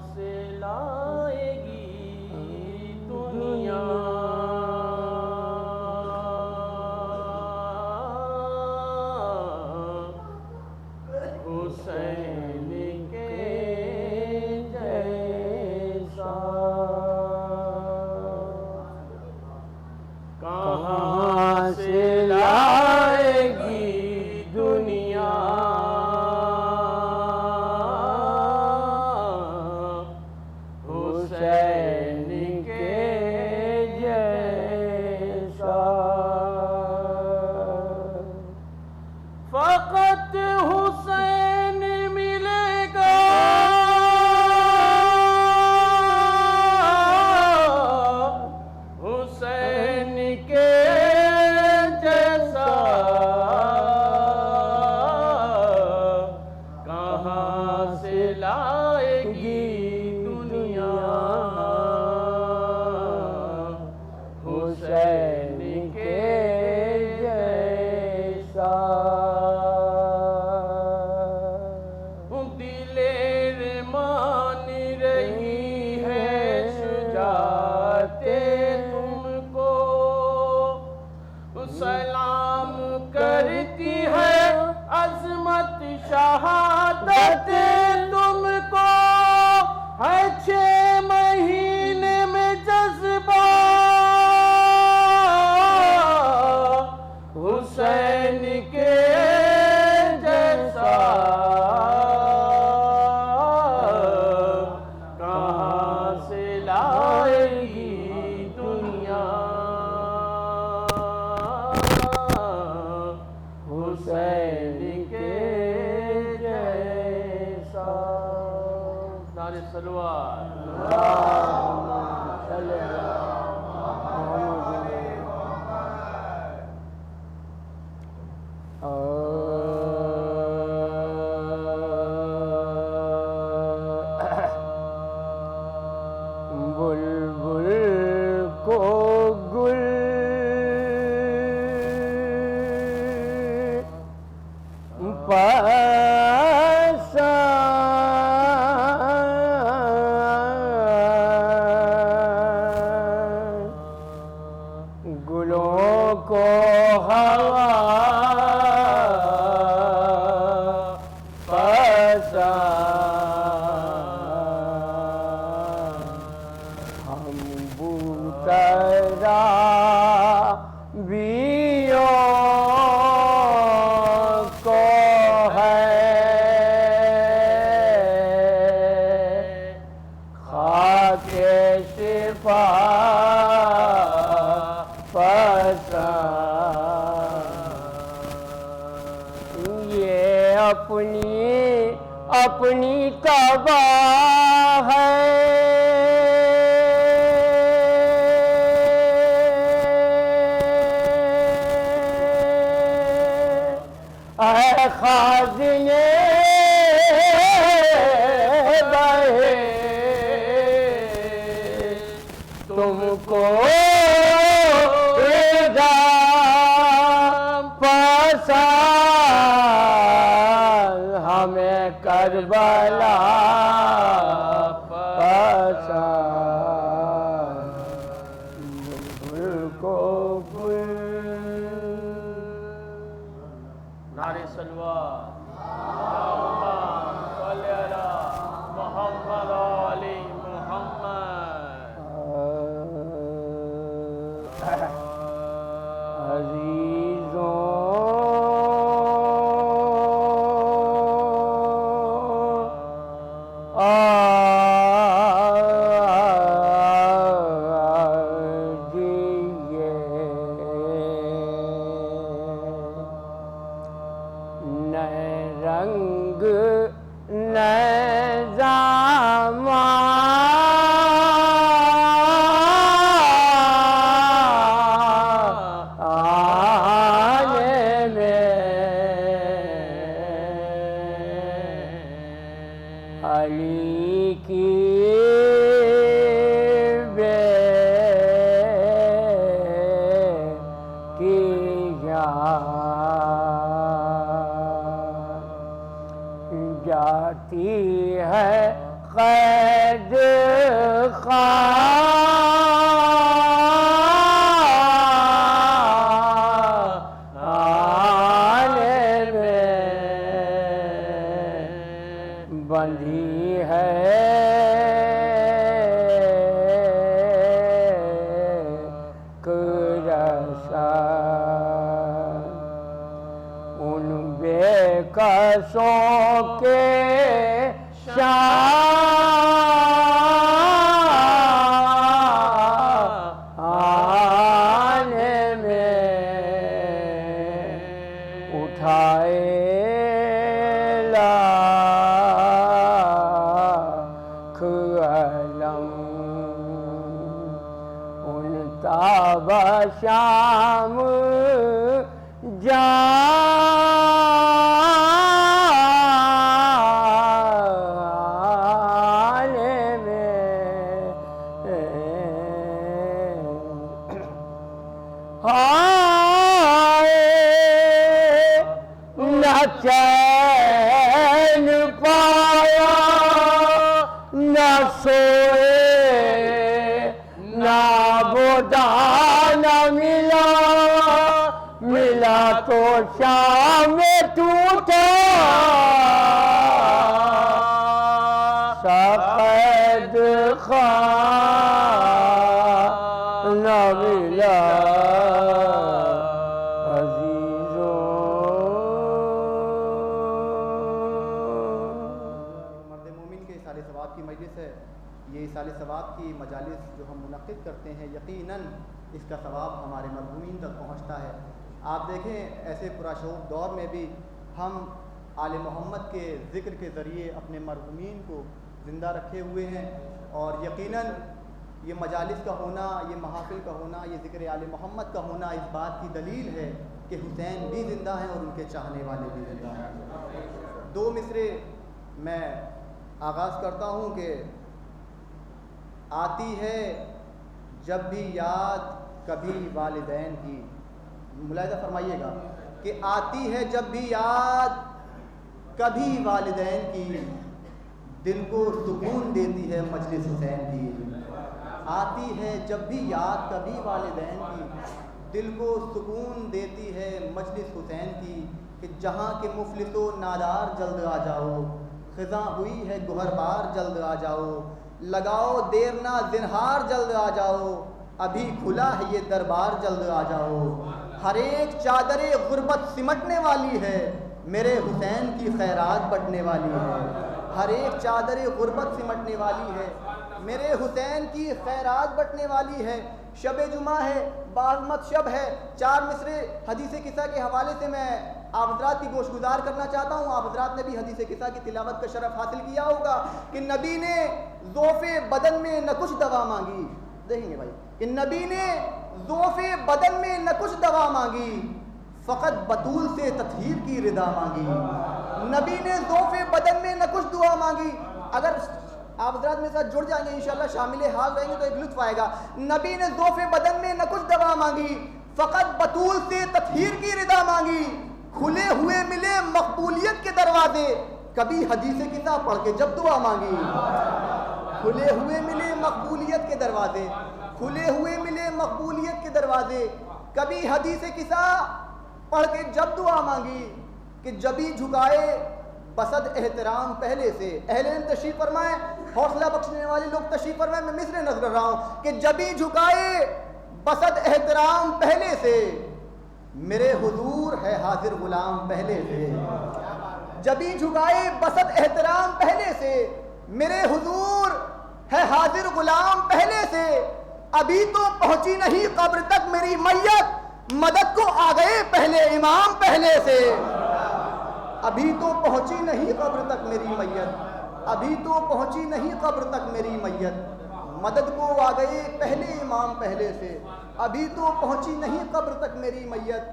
سے لائے گی دنیا حسین کے جیسا کہاں سے لائے گی دنیا حسین کے جیسا فقط حسین ملے گا حسین کے جیسا کہاں سے لائے گی دنیا حسین کے جیسا دلیر مان رہی ہے شجاعت تم کو سلام کرتی ہے عظمت شہادت تم کو ہے 6 مہینے میں جذبہ حسین کے جیسا کہاں سے لائے گی دنیا حسین کے جیسا نعرہ صلوات اللہم صلی علی بلبل کو گل پسند گلوں کو ہوا ہم بوترا بیوں کو ہے خاک شفا پسند یہ اپنی تباہ ہے اے خازنے بہشت تم کو پسند ہمیں کربلا پسند بلبل کو گل نعرہ صلوات اللہم صلی علی محمد علی محمد عزیزوں نئے رنگ نئے زمانے میں علی کی جاتی ہے قید خانے میں بندھی ہے ان بے کسوں کے شانے میں اٹھائے لاکھ علم ان تاب شام جانے میں آئے نہ چین پایا نہ سوئے نہ بدانہ ملا تو شام ٹوٹا سقید خانہ ملا عزیزوں. مرد مومن کے اصال ثواب کی مجلس ہے. یہ اصال ثواب کی مجالس جو ہم منعقد کرتے ہیں یقیناً اس کا ثواب ہمارے مرحومین تک پہنچتا ہے. آپ دیکھیں ایسے پراشعور دور میں بھی ہم آل محمد کے ذکر کے ذریعے اپنے مرحومین کو زندہ رکھے ہوئے ہیں، اور یقیناً یہ مجالس کا ہونا، یہ محافل کا ہونا، یہ ذکر آل محمد کا ہونا اس بات کی دلیل ہے کہ حسین بھی زندہ ہیں اور ان کے چاہنے والے بھی زندہ ہیں. دو مصرے میں آغاز کرتا ہوں کہ آتی ہے جب بھی یاد کبھی والدین کی. ملاحظہ فرمائیے گا کہ آتی ہے جب بھی یاد کبھی والدین کی، دل کو سکون دیتی ہے مجلس حسین کی. آتی ہے جب بھی یاد کبھی والدین کی، دل کو سکون دیتی ہے مجلس حسین کی. کہ جہاں کے مفلس و نادار جلد آ جاؤ، خزاں ہوئی ہے گوہر بار جلد آ جاؤ. لگاؤ دیر نہ زنہار جلد آ جاؤ، ابھی کھلا ہے یہ دربار جلد آ جاؤ. ہر ایک چادر غربت سمٹنے والی ہے، میرے حسین کی خیرات بٹنے والی ہے. ہر ایک چادر غربت سمٹنے والی ہے، میرے حسین کی خیرات بٹنے والی ہے. شب جمعہ ہے، بازمت شب ہے. 4 مصرے حدیث قصہ کے حوالے سے میں آپ حضرات کی گوش گزار کرنا چاہتا ہوں. آپ حضرات نے بھی حدیث قصہ کی تلاوت کا شرف حاصل کیا ہوگا کہ نبی نے ضعف بدن میں نہ کچھ دوا مانگی. دیکھیں گے بھائی کہ نبی نے ضعف بدن میں نہ کچھ دوا مانگی، فقط بطول سے تطہیر کی رضا مانگی. نبی نے ضعف بدن میں نہ کچھ دعا مانگی. اگر آپ حضرات میرے ساتھ جڑ جائیں گے انشاءاللہ شامل حال رہیں گے تو ایک لطف آئے گا. نبی نے ضعف بدن میں نہ کچھ دوا مانگی، فقط بطول سے تطہیر کی رضا مانگی. کھلے ہوئے ملے مقبولیت کے دروازے، کبھی حدیث قصہ پڑھ کے جب دعا مانگی. کھلے ہوئے ملے مقبولیت کے دروازے، کھلے ہوئے ملے مقبولیت کے دروازے، کبھی حدیث قصہ پڑھ کے جب دعا مانگی. کہ جبھی جھکائے بسد احترام پہلے سے. اہل علم تشریف فرمائیں، حوصلہ بخشنے والے لوگ تشریف فرمائیں. میں مصرے نظر کر رہا ہوں کہ جبھی جھکائے بسد احترام پہلے سے، میرے حضور ہے حاضر غلام پہلے سے. جبھی جھکائے بسد احترام پہلے سے، میرے حضور ہے حاضر غلام پہلے سے. ابھی تو پہنچی نہیں قبر تک میری میت، مدد کو آ گئے پہلے امام پہلے سے. ابھی تو پہنچی نہیں قبر تک میری میت، ابھی تو پہنچی نہیں قبر تک میری میت، مدد کو آ گئے پہلے امام پہلے سے. ابھی تو پہنچی نہیں قبر تک میری میت،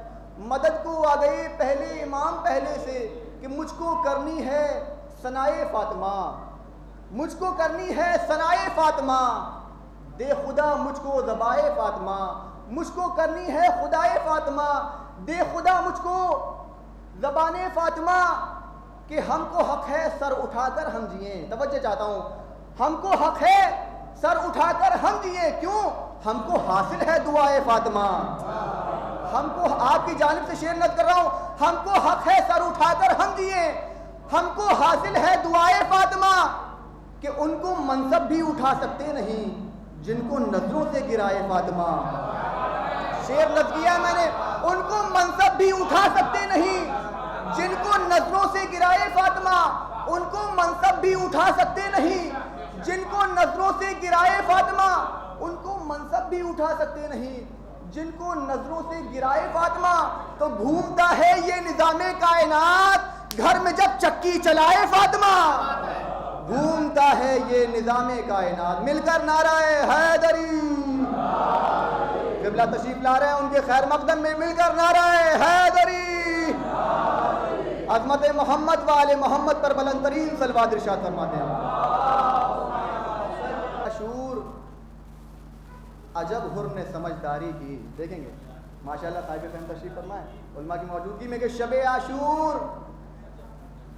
مدد کو آ گئے پہلے امام پہلے سے. کہ مجھ کو کرنی ہے ثنائے فاطمہ، مجھ کو کرنی ہے ثنائے فاطمہ، دے خدا مجھ کو ذبائے فاطمہ. مجھ کو کرنی ہے خدائے فاطمہ، دے خدا مجھ کو زبان فاطمہ. کہ ہم کو حق ہے سر اٹھا کر ہم جئیں. توجہ چاہتا ہوں، ہم کو حق ہے سر اٹھا کر ہم دیے، کیوں؟ ہم کو حاصل ہے دعائے فاطمہ. ہم کو آپ کی جانب سے شعر نقل کر رہا ہوں، ہم کو حق ہے سر اٹھا کر ہم دیے، ہم کو حاصل ہے دعائے فاطمہ کہ ان کو منصب بھی اٹھا سکتے نہیں جن کو نظروں سے گرائے فاطمہ. شعر لفظ کیا میں نے، ان کو منصب بھی اٹھا سکتے نہیں جن کو نظروں سے گرائے فاطمہ. ان کو منصب بھی اٹھا سکتے نہیں جن کو نظروں سے گرائے فاطمہ. ان کو منصب بھی اٹھا سکتے نہیں جن کو نظروں سے گرائے فاطمہ. تو گھومتا ہے یہ نظام کائنات گھر میں جب چکی چلائے فاطمہ. گھومتا ہے یہ نظام کائنات. مل کر نعرہ حیدری. قبلہ تشریف لا رہے ہیں ان کے خیر مقدم میں، مل کر نعرہ حیدری. عظمت محمد وآل محمد پر بلند ترین صلوات ارشاد فرماتے ہیں. عاشور عجب حر نے سمجھداری کی. دیکھیں گے ماشاءاللہ صاحب فہم تشریف فرمائیں علماء کی موجودگی میں کہ شب عاشور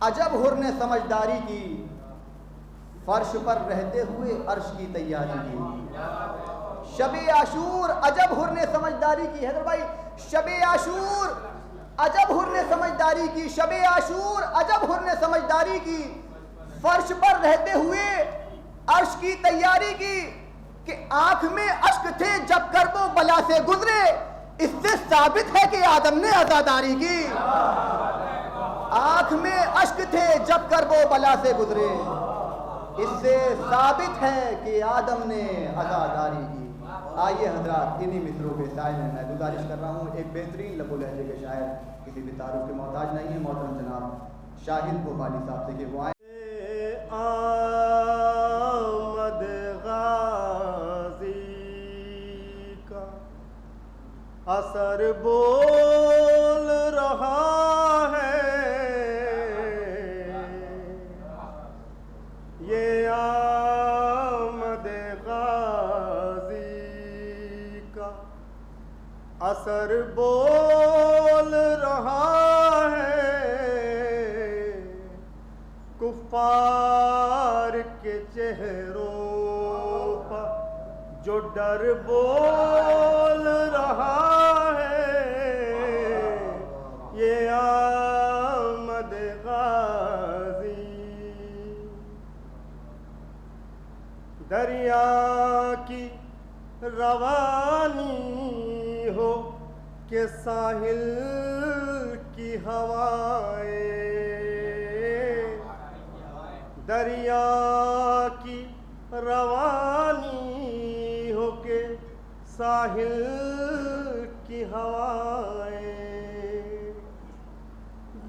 عجب حر نے سمجھداری کی، فرش پر رہتے ہوئے عرش کی تیاری کی. شب عاشور عجب حر نے سمجھداری کی. حیدر بھائی، شب عاشور عجب حر نے سمجھداری کی. شب عاشور عجب حر نے سمجھداری کی، فرش پر رہتے ہوئے عرش کی تیاری کی. کہ آنکھ میں اشک تھے جب کرب و بلا سے گزرے، اس سے ثابت ہے کہ آدم نے عزاداری کی. آنکھ میں اشک تھے جب کرب و بلا سے گزرے، اس سے ثابت ہے کہ آدم نے عزاداری کی. آئیے حضرات انہی مصروں کے سائے میں میں گزارش کر رہا ہوں، ایک بہترین لب و لہجے کے شاعر کسی بھی تعارف کے محتاج نہیں ہے، محترم جناب شاہد بھوپالی صاحب سے کہ وہ آئیں. آمد غازی کا اثر بول رہا ہے، یہ آمد غازی کا اثر بول رہا ہے. کفار کے چہروں پر جو ڈر بول رہا ہے، یہ آمد غازی. دریا کی روانی ہو کہ ساحل کی ہوائیں، دریا کی روانی ہو کے ساحل کی ہوائیں،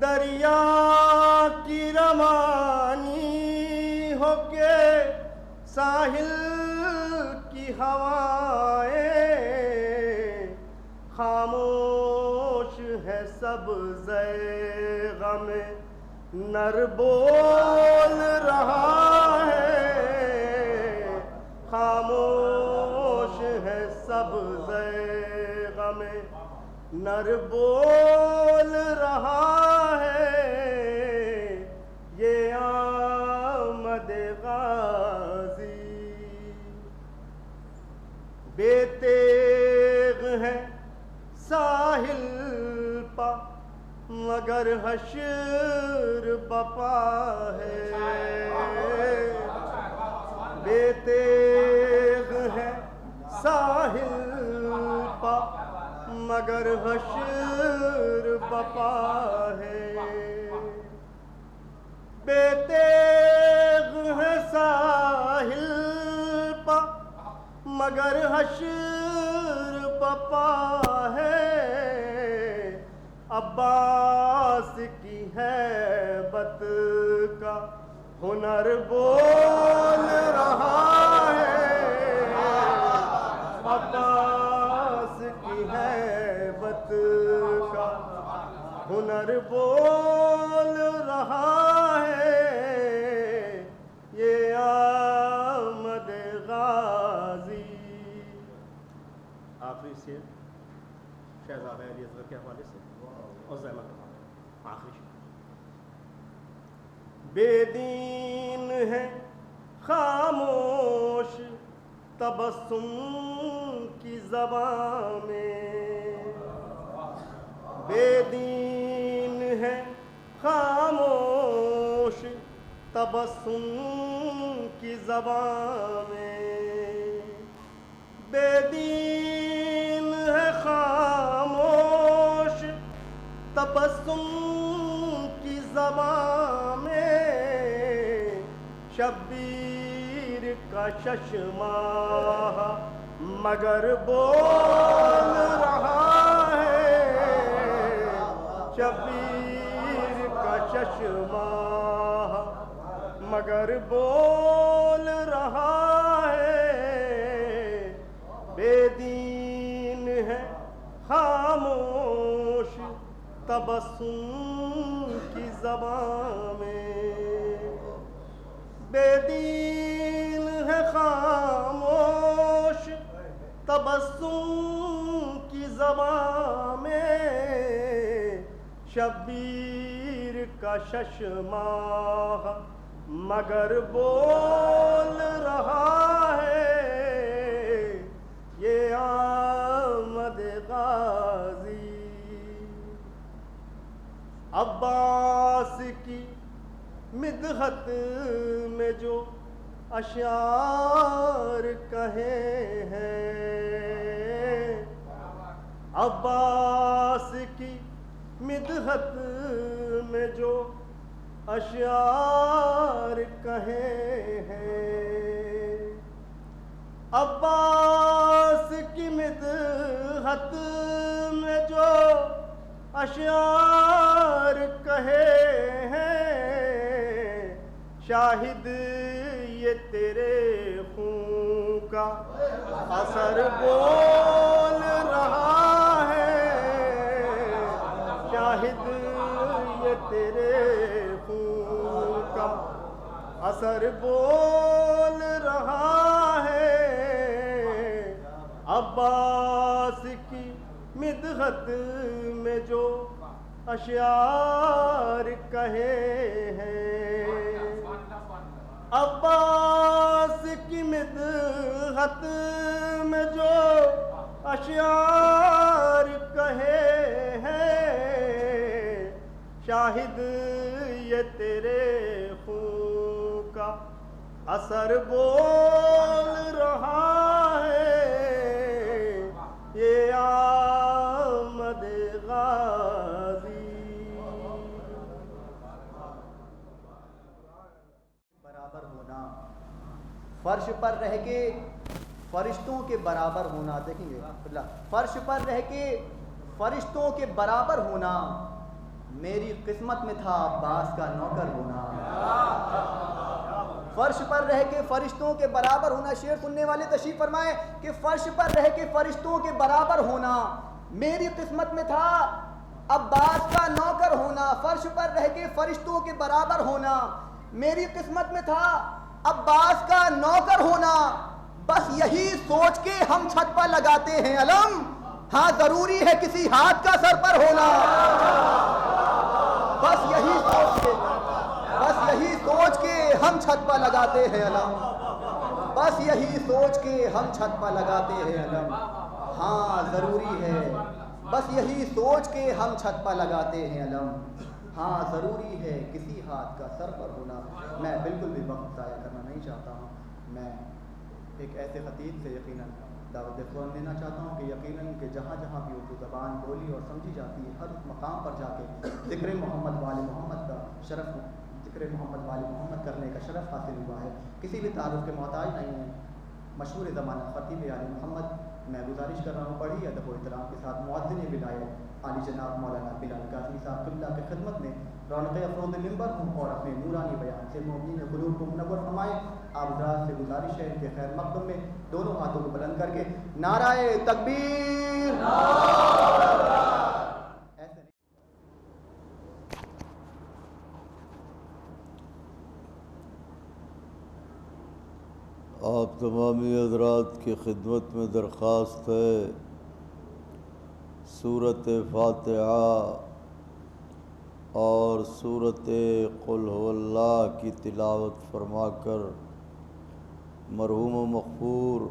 دریا کی روانی ہو کے ساحل کی ہوائیں. خاموش ہے سبز غم نر بول رہا ہے، خاموش ہے سبز غم نر بول رہا ہے، یہ آمد غازی. بے تیغ ہے ساحل پا مگر حشر بپا ہے، بے تیغ ہے ساحل پا مگر حشر بپا ہے. بے تیغ ہے ساحل پا مگر حشر بپا ہے. عباس کی ہیبت کا ہنر بول رہا ہے، عباس کی ہیبت کا ہنر بول رہا ہے، یہ آمد غازی. آخری سے شہزادہ علی اصغر کے حوالے سے اور زحمت آخری. بے دین ہے خاموش تبسم کی زبان میں، بے دین ہے خاموش تبسم کی زبان میں، بے دین ہے خاموش تبسم کی زبان میں، شبیر کا چشمہ مگر بول رہا ہے، شبیر کا چشمہ مگر بول رہا ہے، بے دین ہے خاموش تبسم کی زبان میں، بے دین ہے خاموش تبسم کی زبان میں، شبیر کا چشمہ مگر بول رہا ہے، یہ آمد غازی عباس کی مدحت میں جو اشعار کہے ہیں، عباس کی مدحت میں جو اشعار کہے ہیں، عباس کی مدحت میں جو اشعار کہے ہیں، شاہد یہ تیرے خون کا اثر بول رہا ہے، شاہد یہ تیرے خون کا اثر بول رہا ہے، عباس کی مدحت میں جو اشعار کہے ہیں، عباس کی مدحت میں جو اشعار کہے ہیں، شاہد یہ تیرے خون کا اثر بول رہا ہے، یہ آمد غازی برابر ہونا، فرش پر رہ کے فرشتوں کے برابر ہونا، دیکھیں گے فرش پر رہ کے فرشتوں کے برابر ہونا، میری قسمت میں تھا عباس کا نوکر ہونا، فرش پر رہ کے فرشتوں کے برابر ہونا، شعر سننے والے تشریف فرمائیں کہ فرش پر رہ کے فرشتوں کے برابر ہونا، میری قسمت میں تھا عباس کا نوکر ہونا، فرش پر رہ کے فرشتوں کے برابر ہونا، میری قسمت میں تھا عباس کا نوکر ہونا، بس یہی سوچ کے ہم چھت پر لگاتے ہیں علم، ہاں ضروری ہے کسی ہاتھ کا سر پر ہونا، بس یہی سوچ کے ہم چھت پر لگاتے ہیں علم، بس یہی سوچ کے ہم چھت پر لگاتے ہیں علم، ہاں ضروری ہے بس یہی سوچ کے ہم چھت پر لگاتے ہیں علم، ہاں ضروری ہے کسی ہاتھ کا سر پر ہونا۔ میں بالکل بھی وقت ضائع کرنا نہیں چاہتا ہوں، میں ایک ایسے خطیب سے یقیناً دعوت اخوان دینا چاہتا ہوں کہ یقیناً کہ جہاں جہاں بھی اردو زبان بولی اور سمجھی جاتی ہے، ہر اس مقام پر جا کے ذکر محمد وآل محمد کا شرف، ذکر محمد وآل محمد کرنے کا شرف حاصل ہوا ہے، کسی بھی تعارف کے محتاج نہیں ہے۔ مشہور زمانہ خطیب آل محمد، میں گزارش کر رہا ہوں بڑی ادب و احترام کے ساتھ مؤذن ولایت عالی جناب مولانا بلال قاسمی صاحب قبلہ کی خدمت میں رونق افروز ممبر ہوں اور اپنے نورانی بیان سے مومنین قلوب کو منور فرمائیں۔ آپ حضرات سے گزارش ہے کہ خیر مقدم میں دونوں ہاتھوں کو بلند کر کے نعرہ تکبیر، ایسے نہیں۔ آپ تمامی حضرات کی خدمت میں درخواست ہے سورۃ فاتحہ اور سورۃ قل هو اللہ کی تلاوت فرما کر مرحوم و مغفور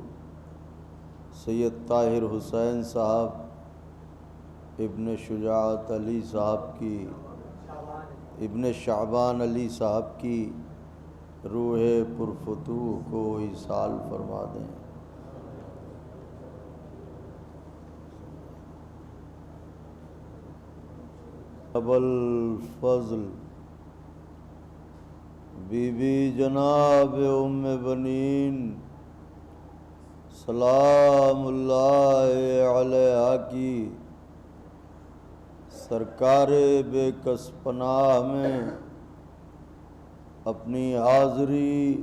سید طاہر حسین صاحب ابن شجاعت علی صاحب کی ابن شعبان علی صاحب کی روح پرفتوح کو ایصال فرما دیں۔ ابو الفضل بی بی جناب ام بنین سلام اللہ علیہ کی سرکار بے کس پناہ میں اپنی حاضری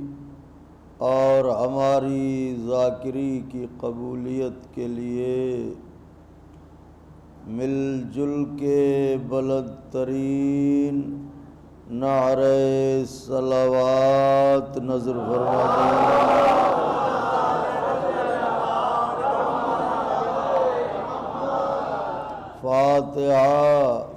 اور ہماری ذاکری کی قبولیت کے لیے مل جل کے بلند ترین نعرہ صلوات نظر فرما دیں۔ فاتحہ۔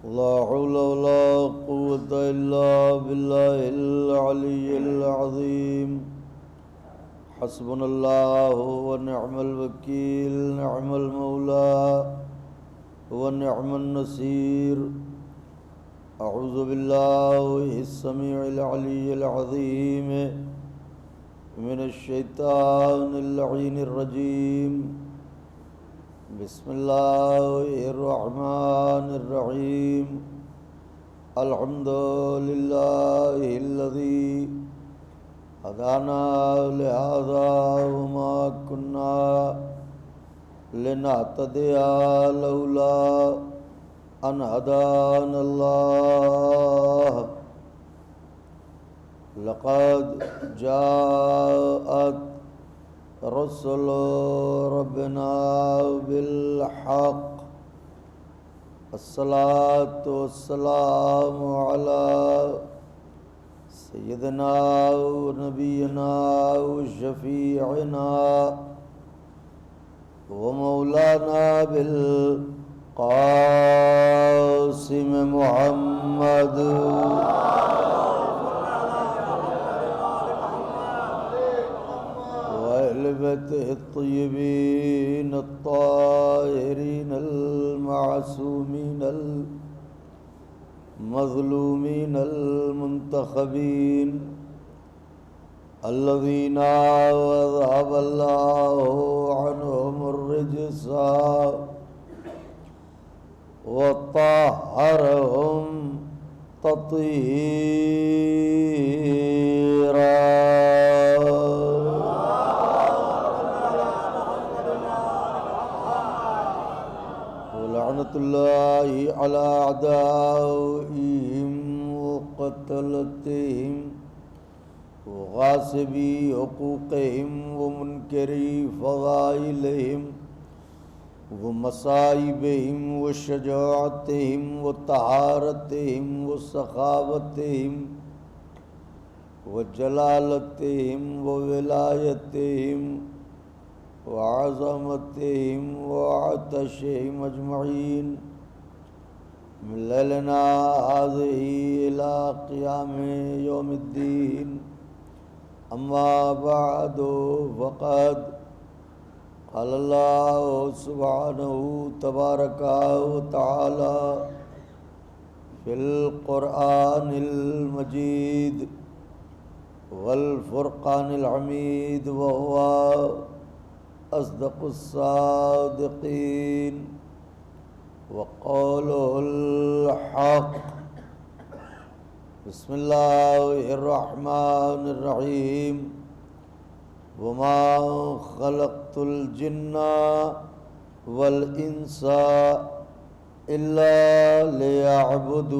لا حول ولا قوة إلا بالله العلي العظيم حسبنا الله ونعم الوكيل نعم المولى ونعم النصير أعوذ بالله السميع العلي العظيم من الشيطان اللعين الرجيم بسم اللہ الرحمن الرحیم الحمد للہ الذی ہدانا لہذا وما كنا لنہتدی لولا ان ہدانا اللہ لقد جاءت رسل ربنا بالحق الصلاة والسلام على سيدنا ونبينا وشفيعنا ومولانا بالقاسم محمد بيته الطيبين الطاهرين المعصومين المظلومين المنتخبين الذين وذهب الله عنهم الرجس وطهرهم تطهيرا لعنة الله على أعدائهم وقتلتهم وغاصبي حقوقهم ومنكري فضائلهم ومصائبهم وشجاعتهم وطهارتهم وسخاوتهم وجلالتهم وولايتهم وعظمتهم وعطشهم أجمعين من ليلنا هذه إلى قيام يوم الدين أما بعد فقد قال الله سبحانه تبارك وتعالى في القرآن المجيد والفرقان الحميد وهو أصدق الصادقين وقوله الحق بسم الله الرحمن الرحيم وما خلقت الجن والإنس إلا ليعبدون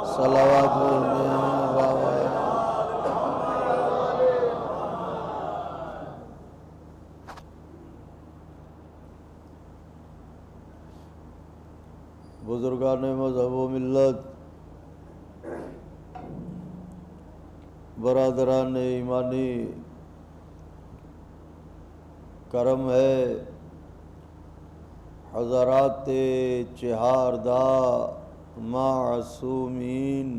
صلوات بزرگان مذہب و ملت، برادران ایمانی، کرم ہے حضرات چہاردہ معصومین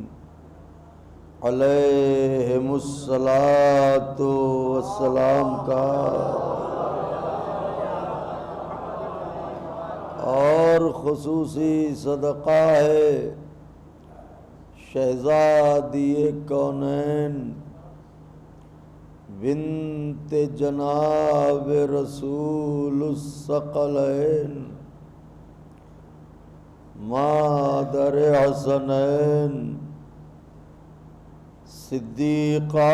علیہم الصلاۃ والسلام کا، اور خصوصی صدقہ ہے شہزادی کونین بنت جناب رسول الثقلین مادر حسنین صدیقہ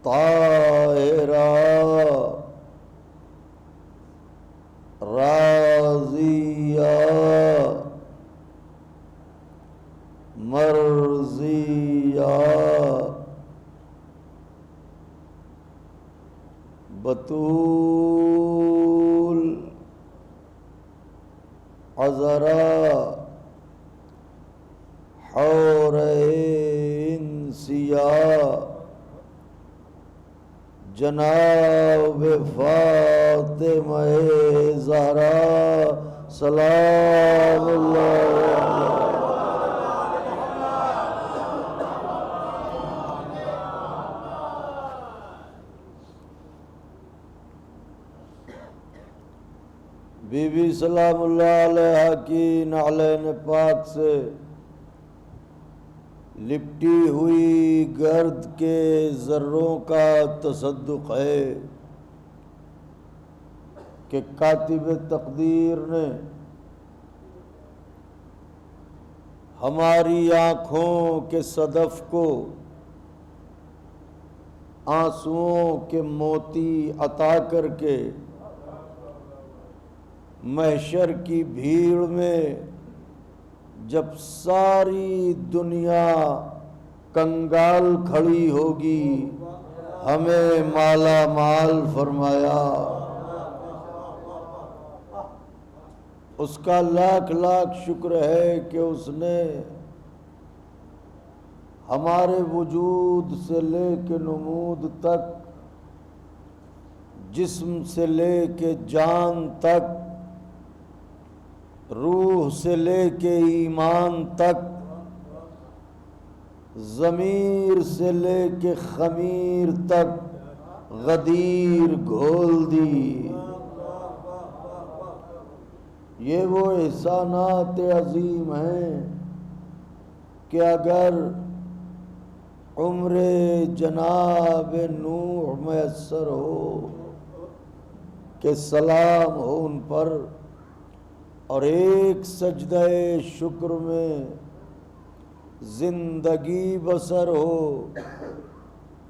طاہرہ راضیہ مرضیہ بتول عذرا حورین سیاہ جناب فاطمہ زہرا سلام اللہ علیہ۔ بی بی سلام اللہ علیہ کی نعلین پاک سے لپٹی ہوئی گرد کے ذروں کا تصدق ہے کہ کاتب تقدیر نے ہماری آنکھوں کے صدف کو آنسوؤں کے موتی عطا کر کے محشر کی بھیڑ میں جب ساری دنیا کنگال کھڑی ہوگی ہمیں مالا مال فرمایا۔ اس کا لاکھ لاکھ شکر ہے کہ اس نے ہمارے وجود سے لے کے نمود تک، جسم سے لے کے جان تک، روح سے لے کے ایمان تک، ضمیر سے لے کے خمیر تک غدیر گھول دی۔ یہ وہ احسانات عظیم ہیں کہ اگر عمر جناب نوح میسر ہو کہ سلام ہو ان پر، اور ایک سجدہ شکر میں زندگی بسر ہو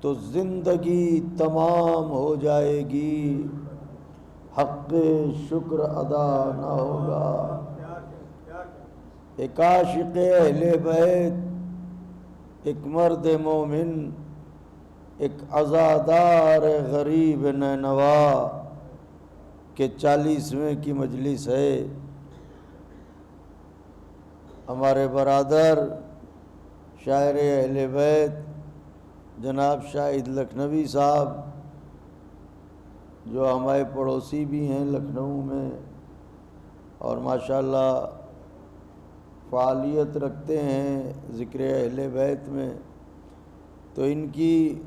تو زندگی تمام ہو جائے گی، حق شکر ادا نہ ہوگا۔ ایک عاشق اہل بیت، ایک مرد مومن، ایک عزادار غریب نینوا کے 40ویں کی مجلس ہے۔ ہمارے برادر شاعر اہل بیت جناب شاہد لکھنوی صاحب، جو ہمارے پڑوسی بھی ہیں لکھنؤ میں اور ماشاءاللہ فعالیت رکھتے ہیں ذکر اہل بیت میں، تو ان کی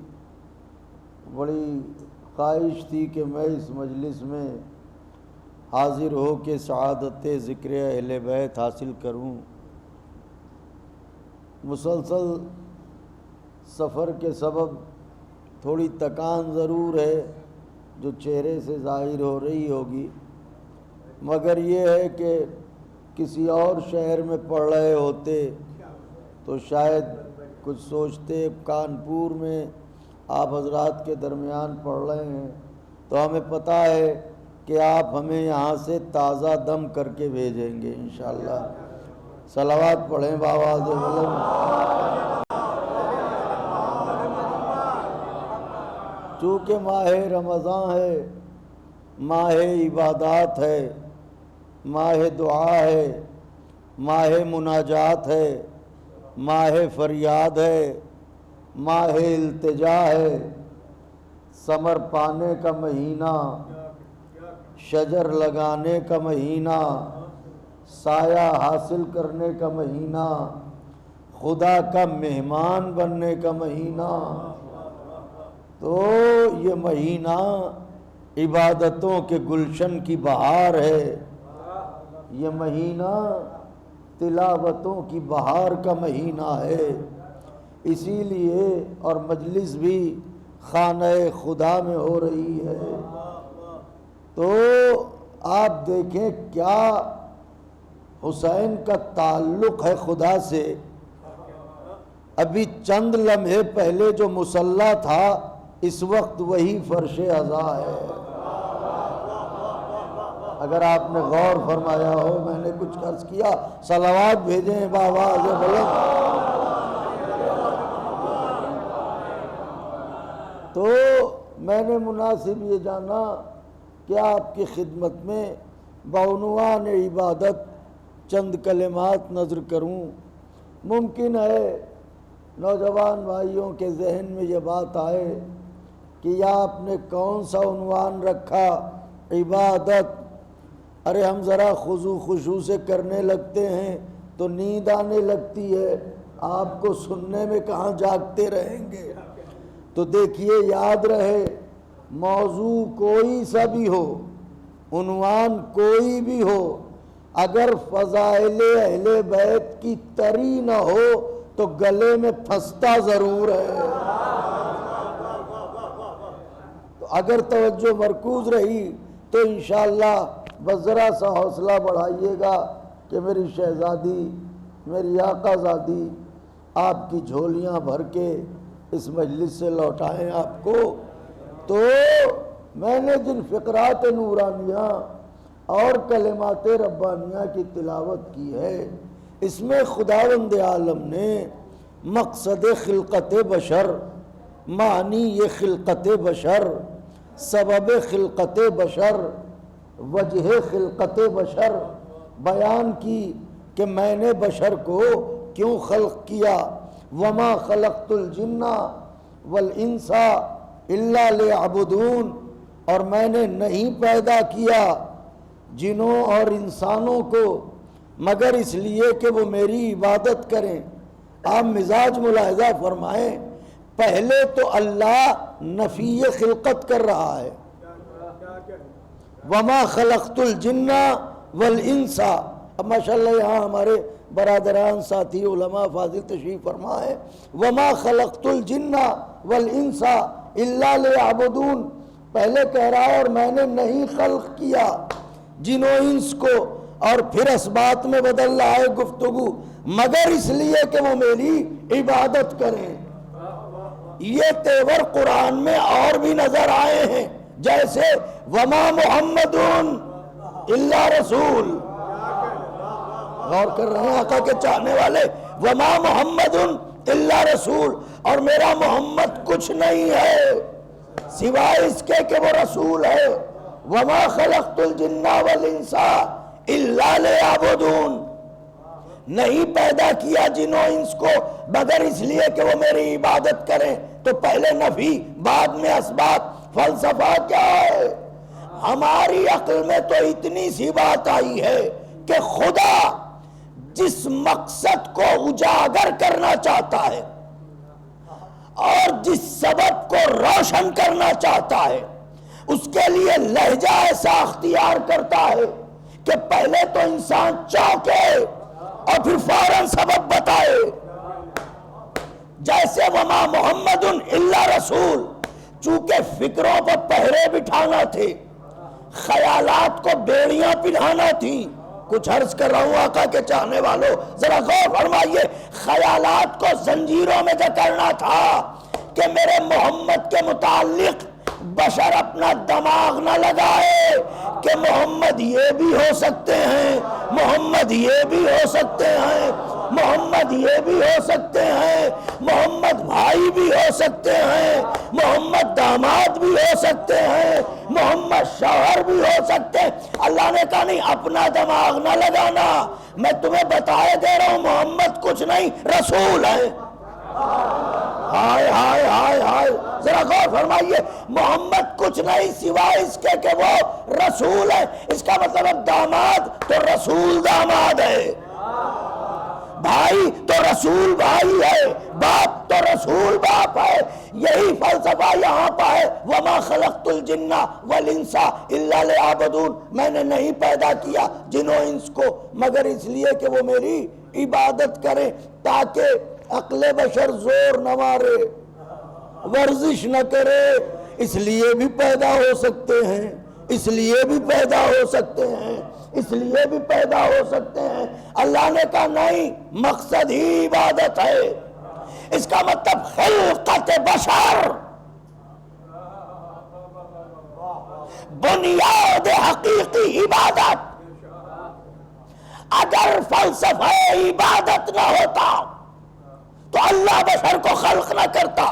بڑی خواہش تھی کہ میں اس مجلس میں حاضر ہو کے سعادت ذکر اہل بیت حاصل کروں۔ مسلسل سفر کے سبب تھوڑی تکان ضرور ہے جو چہرے سے ظاہر ہو رہی ہوگی، مگر یہ ہے کہ کسی اور شہر میں پڑھ رہے ہوتے تو شاید کچھ سوچتے، کانپور میں آپ حضرات کے درمیان پڑھ رہے ہیں تو ہمیں پتہ ہے کہ آپ ہمیں یہاں سے تازہ دم کر کے بھیجیں گے انشاءاللہ۔ صلوات پڑھیں بآواز بلند۔ چونکہ ماہ رمضان ہے، ماہ عبادات ہے، ماہ دعا ہے، ماہ مناجات ہے، ماہ فریاد ہے، ماہ التجا ہے، ثمر پانے کا مہینہ، شجر لگانے کا مہینہ، سایہ حاصل کرنے کا مہینہ، خدا کا مہمان بننے کا مہینہ۔ تو یہ مہینہ عبادتوں کے گلشن کی بہار ہے، یہ مہینہ تلاوتوں کی بہار کا مہینہ ہے۔ اسی لیے اور مجلس بھی خانہ خدا میں ہو رہی ہے۔ تو آپ دیکھیں کیا حسین کا تعلق ہے خدا سے۔ ابھی چند لمحے پہلے جو مصلی تھا اس وقت وہی فرش عزا ہے۔ اگر آپ نے غور فرمایا ہو، میں نے کچھ عرض کیا، صلوات بھیجیں بآواز بلند۔ تو میں نے مناسب یہ جانا کہ آپ کی خدمت میں بعنوان عبادت چند کلمات نظر کروں۔ ممکن ہے نوجوان بھائیوں کے ذہن میں یہ بات آئے کہ یا آپ نے کون سا عنوان رکھا، عبادت، ارے ہم ذرا خضوع خشوع سے کرنے لگتے ہیں تو نیند آنے لگتی ہے، آپ کو سننے میں کہاں جاگتے رہیں گے۔ تو دیکھیے، یاد رہے، موضوع کوئی سا بھی ہو، عنوان کوئی بھی ہو، اگر فضائل اہل بیت کی تری نہ ہو تو گلے میں پھنستا ضرور ہے۔ تو اگر توجہ مرکوز رہی تو انشاءاللہ بس ذرا سا حوصلہ بڑھائیے گا کہ میری شہزادی، میری آقا زادی آپ کی جھولیاں بھر کے اس مجلس سے لوٹائیں آپ کو۔ تو میں نے جن فقرات نورانیہ اور کلمات ربانیہ کی تلاوت کی ہے، اس میں خداوند عالم نے مقصد خلقت بشر، معنی یہ خلقت بشر، سبب خلقت بشر، وجہ خلقت بشر بیان کی کہ میں نے بشر کو کیوں خلق کیا۔ وما خلقت الجن والانس الا لیعبدون، اور میں نے نہیں پیدا کیا جنوں اور انسانوں کو مگر اس لیے کہ وہ میری عبادت کریں۔ آپ مزاج ملاحظہ فرمائیں، پہلے تو اللہ نفی خلقت کر رہا ہے، وما خلقت الجن والانس۔ اب ماشاءاللہ یہاں ہمارے برادران ساتھی علماء فاضل تشریف فرما ہے، وما خلقت الجن والانس الا لیعبدون، پہلے کہہ رہا ہے اور میں نے نہیں خلق کیا جن و انس کو، اور پھر اسبات میں بدل رہا ہے گفتگو، مگر اس لیے کہ وہ میری عبادت کریں۔ یہ تیور قرآن میں اور بھی نظر آئے ہیں، جیسے وما محمد الا رسول، غور کر رہے ہیں آقا کے چاہنے والے، وما محمد الا رسول، اور میرا محمد کچھ نہیں ہے سوائے اس کے کہ وہ رسول ہے۔ وما خلقت الجن والانس الا لیعبدون، نہیں پیدا کیا جن و انس کو مگر اس لیے کہ وہ میری عبادت کریں۔ تو پہلے نفی بعد میں اثبات، فلسفہ کیا ہے؟ ہماری عقل میں تو اتنی سی بات آئی ہے کہ خدا جس مقصد کو اجاگر کرنا چاہتا ہے اور جس سبب کو روشن کرنا چاہتا ہے، اس کے لیے لہجہ ایسا اختیار کرتا ہے کہ پہلے تو انسان چونکے اور پھر فوراً سبب بتائے۔ جیسے وما محمد الا رسول، چونکہ فکروں پر پہرے بٹھانا تھے، خیالات کو بیڑیاں پہنانا تھی۔ کچھ عرض کر رہا ہوں آقا کے چاہنے والوں، ذرا غور فرمائیے، خیالات کو زنجیروں میں جکڑنا تھا کہ میرے محمد کے متعلق بشر اپنا دماغ نہ لگائے کہ محمد یہ بھی ہو سکتے ہیں، محمد یہ بھی ہو سکتے ہیں، محمد یہ بھی ہو سکتے ہیں، محمد بھائی بھی ہو سکتے ہیں، محمد داماد بھی ہو سکتے ہیں، محمد شوہر بھی ہو سکتے ہیں۔ اللہ اللہ نے کہا نہیں اپنا دماغ نہ لگانا، میں تمہیں بتائے دے رہا ہوں محمد کچھ نہیں رسول ہے۔ ہائے ہائے ہائے ہائے، ذرا غور فرمائیے، محمد کچھ نہیں سوائے اس کے کہ وہ رسول ہے۔ اس کا مطلب اب داماد تو رسول داماد ہے، بھائی تو رسول بھائی ہے، باپ تو رسول باپ ہے۔ یہی فلسفہ یہاں پہ ہے، وَمَا خَلَقْتُ الْجِنَّ وَالْإِنسَ إِلَّا لِيَعْبُدُونَ، میں نے نہیں پیدا کیا جن و انس کو مگر اس لیے کہ وہ میری عبادت کریں، تاکہ عقل بشر زور نہ مارے، ورزش نہ کرے۔ اس لیے بھی پیدا ہو سکتے ہیں، اس لیے بھی پیدا ہو سکتے ہیں، اس لیے بھی پیدا ہو سکتے ہیں۔ اللہ نے کہا نہیں، مقصد ہی عبادت ہے۔ اس کا مطلب خلقت بشر، بنیاد حقیقی عبادت۔ اگر فلسفہ عبادت نہ ہوتا تو اللہ بشر کو خلق نہ کرتا،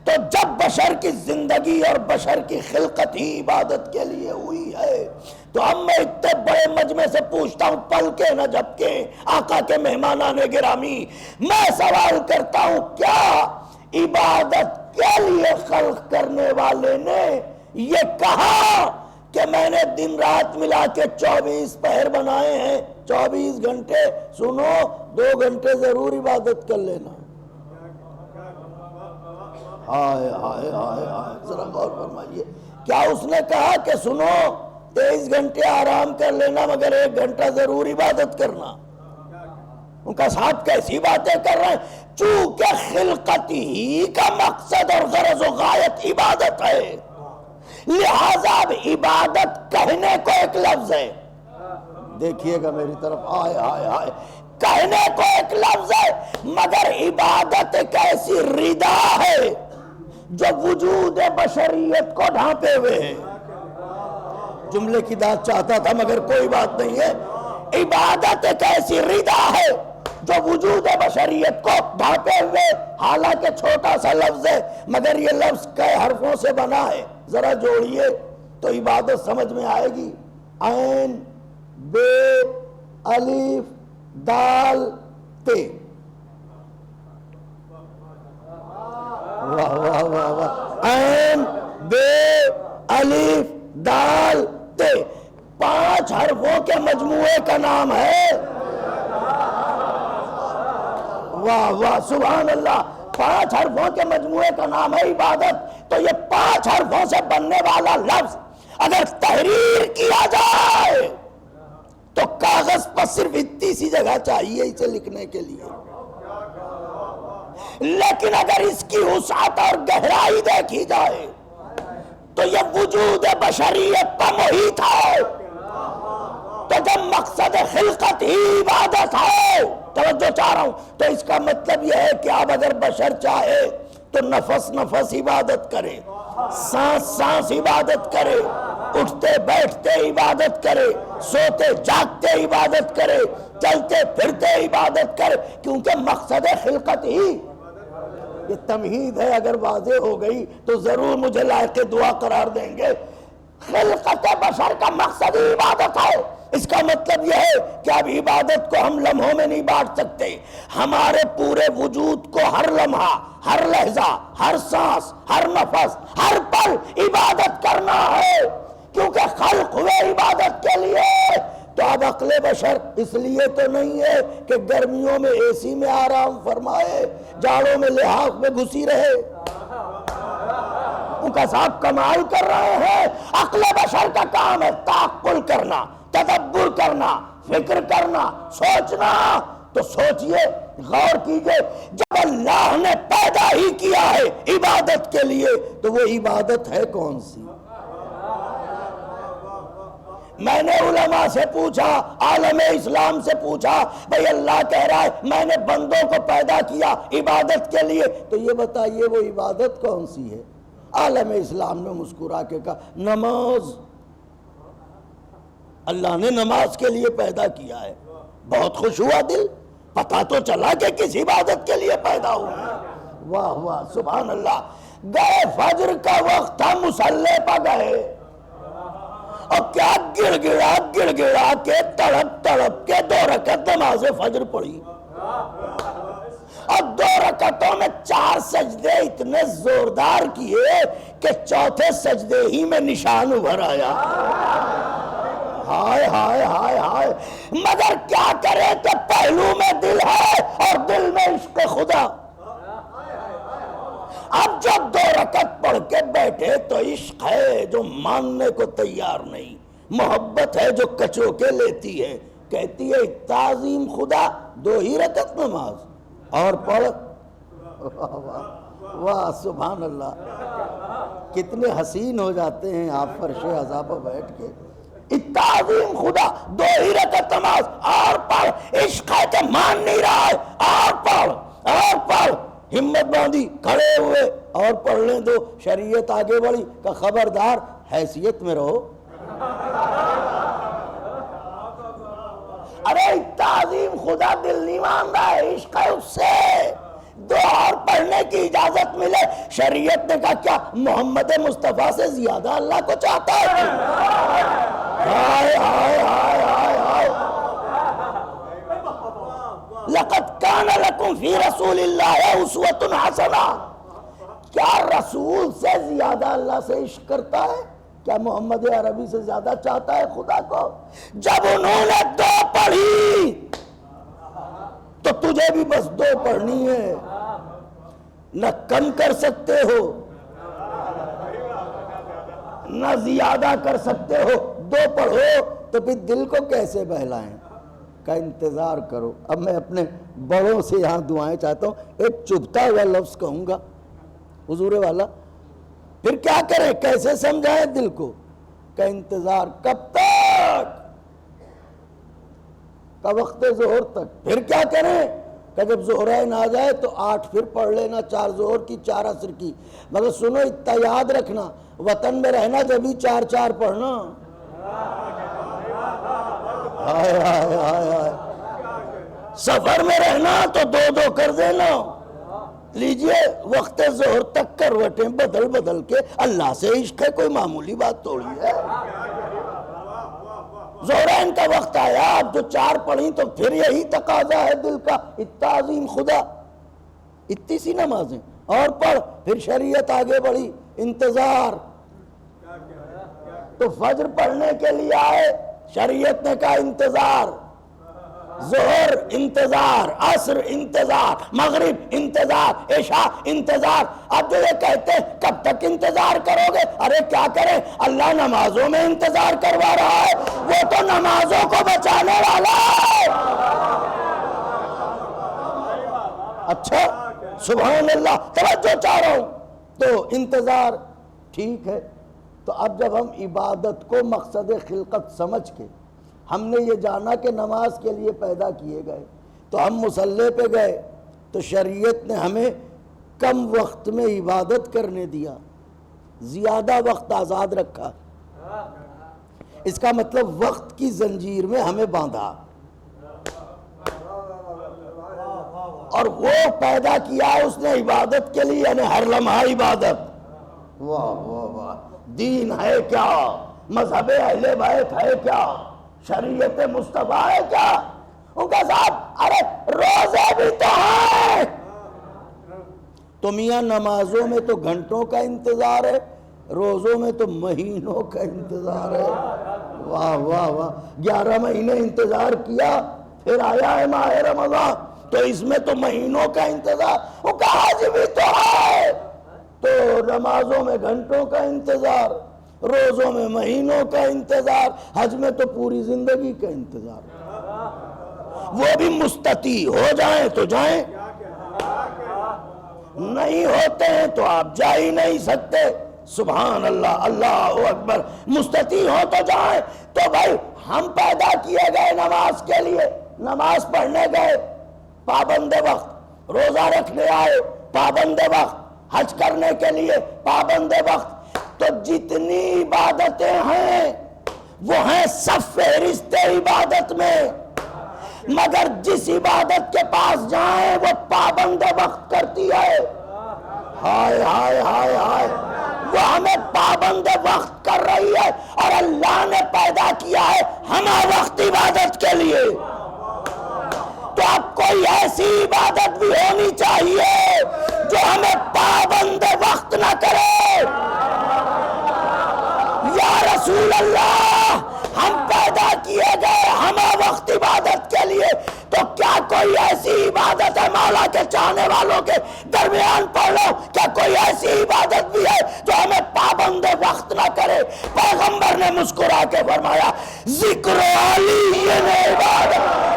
تو جب بشر کی زندگی اور بشر کی خلقت ہی عبادت کے لیے ہوئی ہے، تو اب میں اتنے بڑے مجمع سے پوچھتا ہوں، پل کے نہ جھپکے آقا کے مہمانان گرامی، میں سوال کرتا ہوں کیا عبادت کے لیے خلق کرنے والے نے یہ کہا کہ میں نے دن رات ملا کے 24 پہر بنائے ہیں، 24 گھنٹے سنو 2 گھنٹے ضرور عبادت کر لینا؟ ہائے ہائے ہائے ہائے، ذرا غور فرمائیے، کیا اس نے کہا کہ سنو 23 گھنٹے آرام کر لینا مگر 1 گھنٹہ ضرور عبادت کرنا؟ ان کا صاحب کیسی باتیں کر رہے ہیں؟ چونکہ خلقت ہی کا مقصد اور غرض و غایت عبادت ہے، لہذا اب عبادت کہنے کو ایک لفظ ہے، دیکھیے گا میری طرف، آئے آئے آئے، کہنے کو ایک لفظ ہے مگر عبادت ایک ایسی ردا ہے جو وجود بشریت کو ڈھانپے ہوئے ہے۔ جملے کی داد چاہتا تھا مگر کوئی بات نہیں ہے، عبادت ایک ایسی ردا ہے جو وجود بشریت کو ڈھانپے ہوئے، حالانکہ چھوٹا سا لفظ ہے مگر یہ لفظ کئی حرفوں سے بنا ہے، ذرا جوڑیے تو عبادت سمجھ میں آئے گی۔ عین بے الف دال تے، واہ واہ واہ واہ، عین بے الف دال تے، 5 حرفوں کے مجموعے کا نام ہے، واہ واہ سبحان اللہ، 5 حرفوں کے مجموعے کا نام ہے عبادت۔ تو یہ 5 حرفوں سے بننے والا لفظ اگر تحریر کیا جائے تو کاغذ پر صرف اتنی سی جگہ چاہیے اسے لکھنے کے لیے، لیکن اگر اس کی وسعت اور گہرائی دیکھی جائے تو یہ وجود بشریت پر محیط ہے۔ تو جب مقصد خلقت ہی عبادت ہے، توجہ چاہ رہا ہوں، تو اس کا مطلب یہ ہے کہ اب اگر بشر چاہے تو نفس نفس عبادت کرے، سانس سانس عبادت کرے، اٹھتے بیٹھتے عبادت کرے، سوتے جاگتے عبادت کرے، چلتے پھرتے عبادت کرے، کیونکہ مقصد خلقت ہی یہ تمہید ہے۔ اگر واضح ہو گئی تو ضرور مجھے لائق دعا قرار دیں گے۔ خلقت بشر کا مقصد ہی عبادت ہے۔ اس کا مطلب یہ ہے کہ اب عبادت کو ہم لمحوں میں نہیں بانٹ سکتے، ہمارے پورے وجود کو ہر لمحہ، ہر لحظہ، ہر سانس، ہر نفس، ہر پل عبادت کرنا ہے، کیونکہ خلق ہوئے عبادت کے لیے۔ تو اب عقل بشر اس لیے تو نہیں ہے کہ گرمیوں میں اے سی میں آرام فرمائے، جاڑوں میں لحاف میں گھسی رہے، ان کا صاحب کمال کر رہے ہیں۔ عقل بشر کا کام ہے تعقل کرنا، تدبر کرنا، فکر کرنا، سوچنا۔ تو سوچئے، غور کیجئے، جب اللہ نے پیدا ہی کیا ہے عبادت کے لیے تو وہ عبادت ہے کون سی؟ میں نے علماء سے پوچھا، عالم اسلام سے پوچھا، بھئی اللہ کہہ رہا ہے میں نے بندوں کو پیدا کیا عبادت کے لیے، تو یہ بتائیے وہ عبادت کون سی ہے؟ عالم اسلام نے مسکرا کے کہا نماز، اللہ نے نماز کے لیے پیدا کیا ہے۔ بہت خوش ہوا دل، پتہ تو چلا کہ کس عبادت کے لیے پیدا ہوا۔ واہ واہ سبحان اللہ۔ گئے فجر کا وقت تھا، مصلی پر گئے، اور کیا گڑ گڑا کے تڑپ کے 2 رکعت نماز فجر پڑھی، اور 2 رکعتوں میں 4 سجدے اتنے زوردار کیے کہ 4تھے سجدے ہی میں نشان ابھر آیا۔ ہائے ہائے ہائے ہائے، مگر کیا کرے کہ پہلو میں دل ہے اور دل میں عشق خدا۔ اب جب 2 رکعت پڑھ کے بیٹھے تو عشق ہے جو ماننے کو تیار نہیں، محبت ہے جو کچو کے لیتی ہے، کہتی ہے تعظیم خدا 2 ہی رکعت نماز اور پڑھ۔ واہ واہ واہ سبحان اللہ، کتنے حسین ہو جاتے ہیں آپ فرش عزا پر بیٹھ کے۔ تعظیم خدا 2 ہی رکعت نماز اور پڑھ، عشق ہے کہ مان نہیں رہا ہے، اور پڑھ، ہمت باندھی کھڑے ہوئے اور پڑھ لیں دو۔ شریعت آگے بڑھی کہ خبردار حیثیت میں رہو۔ ارے تعظیم خدا دل نہیں مان رہا ہے، عشق ہے اس سے 2 اور پڑھنے کی اجازت ملے۔ شریعت نے کہا کیا محمد مصطفیٰ سے زیادہ اللہ کو چاہتا ہے؟ ہائے ہائے ہائے ہائے ہائے، لقد کان لکم فی رسول اللہ اسوۃ حسنہ۔ کیا رسول سے زیادہ اللہ سے عشق کرتا ہے؟ کیا محمد عربی سے زیادہ چاہتا ہے خدا کو؟ جب انہوں نے 2 پڑھی تو تجھے بھی بس 2 پڑھنی ہے، نہ کم کر سکتے ہو نہ زیادہ کر سکتے ہو، 2 پڑھو تو پھر دل کو کیسے بہلائیں؟ کا انتظار کرو۔ اب میں اپنے بڑوں سے یہاں دعائیں چاہتا ہوں، ایک چبھتا ہوا لفظ کہوں گا حضور والا، پھر کیا کریں، کیسے سمجھائیں دل کو؟ کا انتظار کب تک؟ کا وقت ظہر تک۔ پھر کیا کریں کہ جب ظہرین آ جائے تو 8 پھر پڑھ لینا، 4 ظہر کی 4 عصر کی، مگر سنو اتنا یاد رکھنا، وطن میں رہنا جبھی 4 پڑھنا۔ ہائے ہائے ہائے ہائے، سفر میں رہنا تو 2 کر دینا۔ لیجئے وقت ظہر تک کروٹیں بدل کے، اللہ سے عشق ہے کوئی معمولی بات تھوڑی ہے۔ ظہرین کا وقت آیا، اب جو 4 پڑھی تو پھر یہی تقاضا ہے دل کا، تعظیم خدا، اتنی سی نمازیں اور پڑھ۔ پھر شریعت آگے بڑھی، انتظار۔ تو فجر پڑھنے کے لیے آئے، شریعت نے کہا انتظار، ظہر انتظار، عصر انتظار، مغرب انتظار، عشاء انتظار۔ اب جو یہ کہتے ہیں کب تک انتظار کرو گے؟ ارے کیا کریں، اللہ نمازوں میں انتظار کروا رہا ہے، وہ تو نمازوں کو بچانے والا ہے۔ اچھا سبحان اللہ، توجہ چاہ رہا ہوں۔ تو انتظار ٹھیک ہے، تو اب جب ہم عبادت کو مقصد خلقت سمجھ کے ہم نے یہ جانا کہ نماز کے لیے پیدا کیے گئے، تو ہم مصلی پہ گئے تو شریعت نے ہمیں کم وقت میں عبادت کرنے دیا، زیادہ وقت آزاد رکھا۔ اس کا مطلب وقت کی زنجیر میں ہمیں باندھا، اور وہ پیدا کیا اس نے عبادت کے لیے، یعنی ہر لمحہ عبادت۔ واہ واہ واہ، دین ہے کیا، مذہب اہل بیت ہے کیا، شریعت مصطفیٰ ہے کیا؟ ان کا صاحب ارے روزے بھی تو ہیں، تو میاں نمازوں میں تو گھنٹوں کا انتظار ہے، روزوں میں تو مہینوں کا انتظار ہے۔ واہ واہ واہ، 11 مہینے انتظار کیا، پھر آیا ہے ماہ رمضان، تو اس میں تو مہینوں کا انتظار۔ وہ کہا حج بھی تو ہے، تو نمازوں میں گھنٹوں کا انتظار، روزوں میں مہینوں کا انتظار، حج میں تو پوری زندگی کا انتظار۔ وہ بھی مستطیع ہو جائیں تو جائیں، نہیں ہوتے ہیں تو آپ جا ہی نہیں سکتے۔ سبحان اللہ، اللہ اکبر، مستطیع ہو تو جائیں۔ تو بھائی ہم پیدا کیے گئے نماز کے لیے، نماز پڑھنے گئے پابند وقت، روزہ رکھنے آئے پابند وقت، حج کرنے کے لیے پابند وقت، تو جتنی عبادتیں ہیں وہ ہیں سب فہرست عبادت میں، مگر جس عبادت کے پاس جائیں وہ پابند وقت کرتی ہے۔ ہائے ہائے ہائے ہائے، وہ ہمیں پابند وقت کر رہی ہے، اور اللہ نے پیدا کیا ہے ہمہ وقت عبادت کے لیے، تو اب کوئی ایسی عبادت بھی ہونی چاہیے جو ہمیں پابند وقت نہ کرے۔ یا رسول اللہ، ہم پیدا کیے گئے ہمہ وقت عبادت کے لیے، تو کیا کوئی ایسی عبادت ہے مولا کے چاہنے والوں کے درمیان پڑھ لو، کیا کوئی ایسی عبادت بھی ہے جو ہمیں پابند وقت نہ کرے؟ پیغمبر نے مسکرا کے فرمایا ذکر علی عبادت۔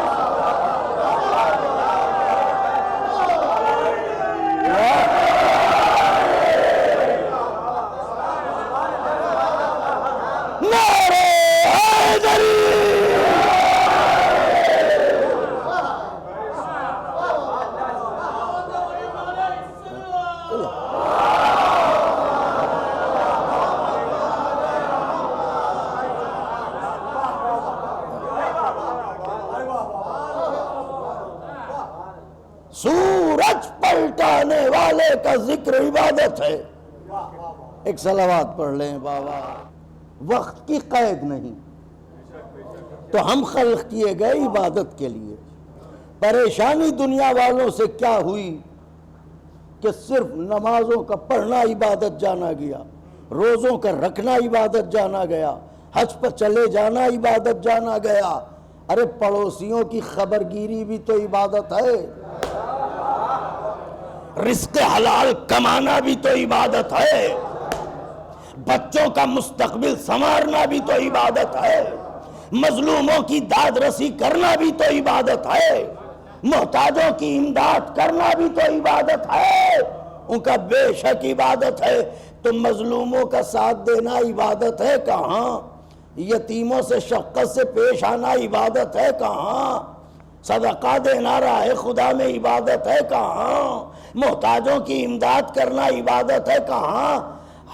سورج پلٹانے والے کا ذکر عبادت ہے۔ ایک صلوات پڑھ لیں بابا۔ وقت کی قید نہیں، تو ہم خلق کیے گئے عبادت کے لیے۔ پریشانی دنیا والوں سے کیا ہوئی کہ صرف نمازوں کا پڑھنا عبادت جانا گیا، روزوں کا رکھنا عبادت جانا گیا، حج پر چلے جانا عبادت جانا گیا۔ ارے پڑوسیوں کی خبرگیری بھی تو عبادت ہے، رزق حلال کمانا بھی تو عبادت ہے، بچوں کا مستقبل سنوارنا بھی تو عبادت ہے، مظلوموں کی داد رسی کرنا بھی تو عبادت ہے، محتاجوں کی امداد کرنا بھی تو عبادت ہے، ان کا بے شک عبادت ہے۔ تو مظلوموں کا ساتھ دینا عبادت ہے کہاں؟ یتیموں سے شفقت سے پیش آنا عبادت ہے کہاں؟ صدقہ دینا راہ خدا میں عبادت ہے کہاں؟ محتاجوں کی امداد کرنا عبادت ہے کہاں؟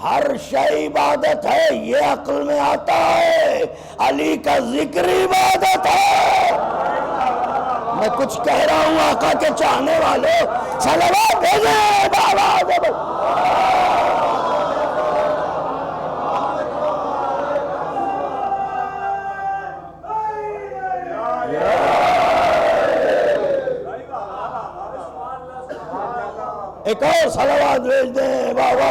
ہر شے عبادت ہے، یہ عقل میں آتا ہے۔ علی کا ذکر عبادت ہے۔ میں کچھ کہہ رہا ہوں آقا کے چاہنے والوں، صلوات بھیجیں بابا۔ ایک اور صلوات بھیج دیں بابا۔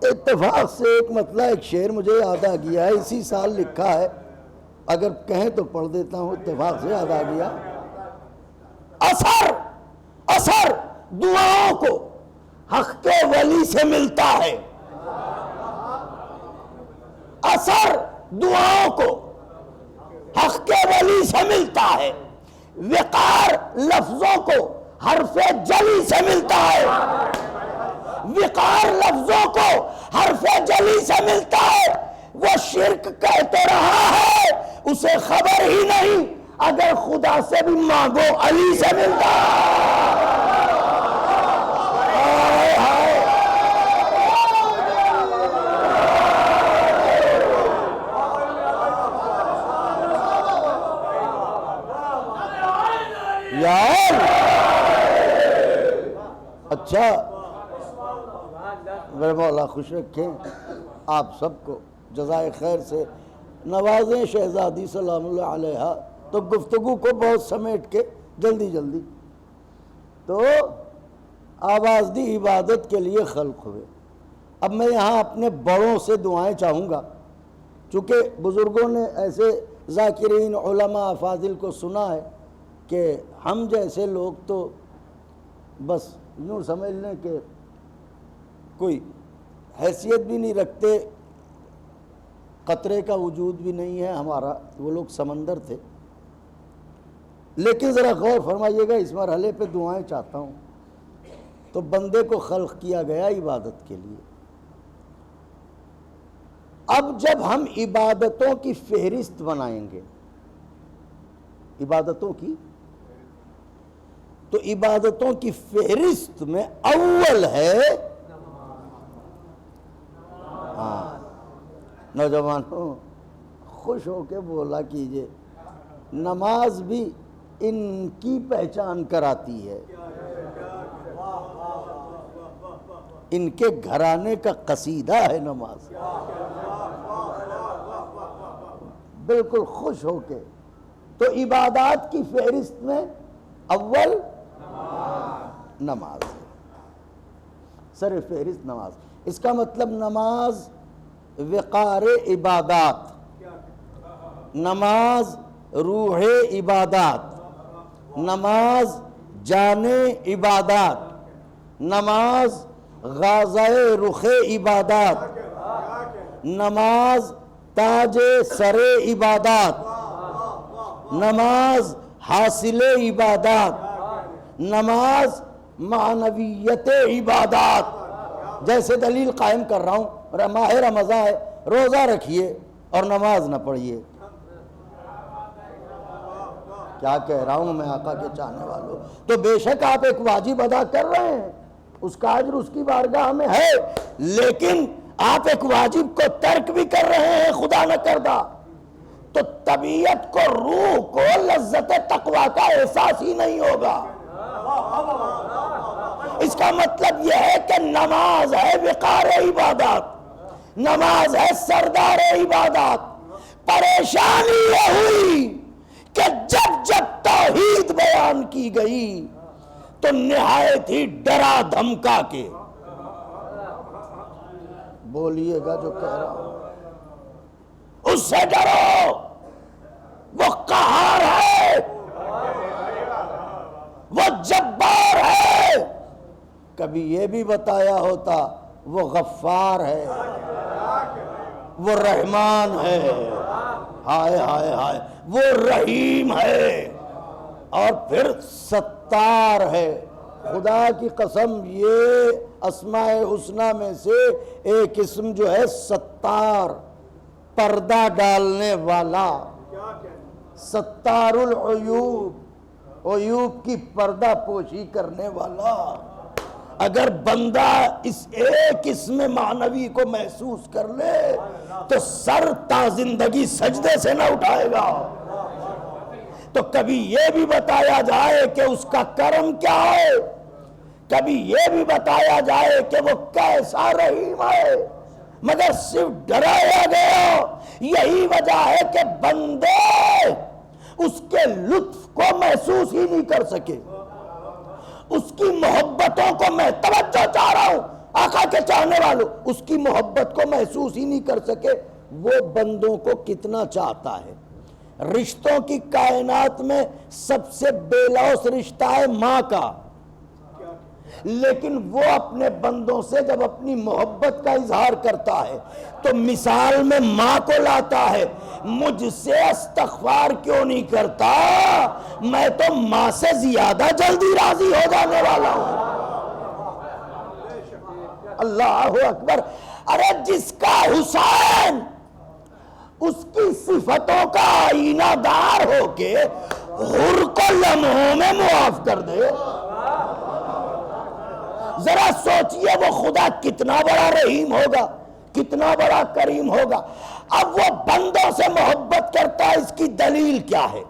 اتفاق سے ایک مطلع ایک شعر مجھے یاد آ گیا ہے، اسی سال لکھا ہے، اگر کہیں تو پڑھ دیتا ہوں، اتفاق سے یاد آ گیا۔ اثر دعاؤں کو حق کے ولی سے ملتا ہے، اثر دعاؤں کو حق کے ولی سے ملتا ہے، وقار لفظوں کو حرف جلی سے ملتا ہے، وقار لفظوں کو حرف جلی سے ملتا ہے۔ وہ شرک کہہ تو رہا ہے، اسے خبر ہی نہیں، اگر خدا سے بھی مانگو علی سے ملتا ہے۔ یار اچھا، میرے مولا خوش رکھیں آپ سب کو، جزائے خیر سے نوازیں شہزادی سلام اللہ علیہا۔ تو گفتگو کو بہت سمیٹ کے جلدی تو آواز دی عبادت کے لیے خلق ہوئے۔ اب میں یہاں اپنے بڑوں سے دعائیں چاہوں گا، چونکہ بزرگوں نے ایسے ذاکرین علماء افاضل کو سنا ہے کہ ہم جیسے لوگ تو بس یوں سمجھ لیں کہ کوئی حیثیت بھی نہیں رکھتے، قطرے کا وجود بھی نہیں ہے ہمارا، وہ لوگ سمندر تھے۔ لیکن ذرا غور فرمائیے گا، اس مرحلے پہ دعائیں چاہتا ہوں۔ تو بندے کو خلق کیا گیا عبادت کے لیے۔ اب جب ہم عبادتوں کی فہرست بنائیں گے، عبادتوں کی، تو عبادتوں کی فہرست میں اول ہے نوجوانوں خوش ہو کے بولا کیجئے، نماز بھی ان کی پہچان کراتی ہے، ان کے گھرانے کا قصیدہ ہے نماز، بالکل خوش ہو کے۔ تو عبادات کی فہرست میں اول نماز ہے، سر فہرست نماز۔ اس کا مطلب نماز وقار عبادات، نماز روح عبادات، نماز جان عبادات، نماز غازہ رخ عبادات، نماز تاج سر عبادات، نماز حاصل عبادات، نماز معنویت عبادات۔ جیسے دلیل قائم کر رہا ہوں، ماہ رمضان ہے، روزہ رکھیے اور نماز نہ پڑھیے۔ کیا کہہ رہا ہوں میں آقا کے چاہنے والوں؟ تو بے شک آپ ایک واجب ادا کر رہے ہیں، اس کا اجر اس کی بارگاہ میں ہے، لیکن آپ ایک واجب کو ترک بھی کر رہے ہیں خدا نہ کردہ، تو طبیعت کو، روح کو لذت تقویٰ کا احساس ہی نہیں ہوگا۔ اس کا مطلب یہ ہے کہ نماز ہے وقار عبادات، نماز ہے سردار عبادات۔ پریشانی یہ ہوئی کہ جب جب توحید بیان کی گئی تو نہایت ہی ڈرا دھمکا کے، بولیے گا جو کہہ رہا ہوں، اس سے ڈرو، وہ قہار ہے، وہ جبار ہے۔ کبھی یہ بھی بتایا ہوتا وہ غفار ہے، وہ رحمان ہے، ہائے ہائے ہائے، وہ رحیم ہے، اور پھر ستار ہے۔ خدا کی قسم، یہ اسماء الحسنی میں سے ایک اسم جو ہے ستار، پردہ ڈالنے والا، ستار العیوب، عیوب کی پردہ پوشی کرنے والا۔ اگر بندہ اس ایک اسم معنوی کو محسوس کر لے تو سر تا زندگی سجدے سے نہ اٹھائے گا۔ تو کبھی یہ بھی بتایا جائے کہ اس کا کرم کیا ہے، کبھی یہ بھی بتایا جائے کہ وہ کیسا رحیم ہے، مگر صرف ڈرایا گیا۔ یہی وجہ ہے کہ بندے اس کے لطف کو محسوس ہی نہیں کر سکے، اس کی محبتوں کو، میں توجہ چاہ رہا ہوں آقا کے چاہنے والوں، اس کی محبت کو محسوس ہی نہیں کر سکے۔ وہ بندوں کو کتنا چاہتا ہے۔ رشتوں کی کائنات میں سب سے بے لوث رشتہ ہے ماں کا، لیکن وہ اپنے بندوں سے جب اپنی محبت کا اظہار کرتا ہے تو مثال میں ماں کو لاتا ہے۔ مجھ سے استغفار کیوں نہیں کرتا، میں تو ماں سے زیادہ جلدی راضی ہو جانے والا ہوں۔ اللہ اکبر۔ ارے جس کا حسین اس کی صفتوں کا آئینہ دار ہو کے حر کو لمحوں میں معاف کر دے، ذرا سوچئے وہ خدا کتنا بڑا رحیم ہوگا، کتنا بڑا کریم ہوگا۔ اب وہ بندوں سے محبت کرتا ہے، اس کی دلیل کیا ہے؟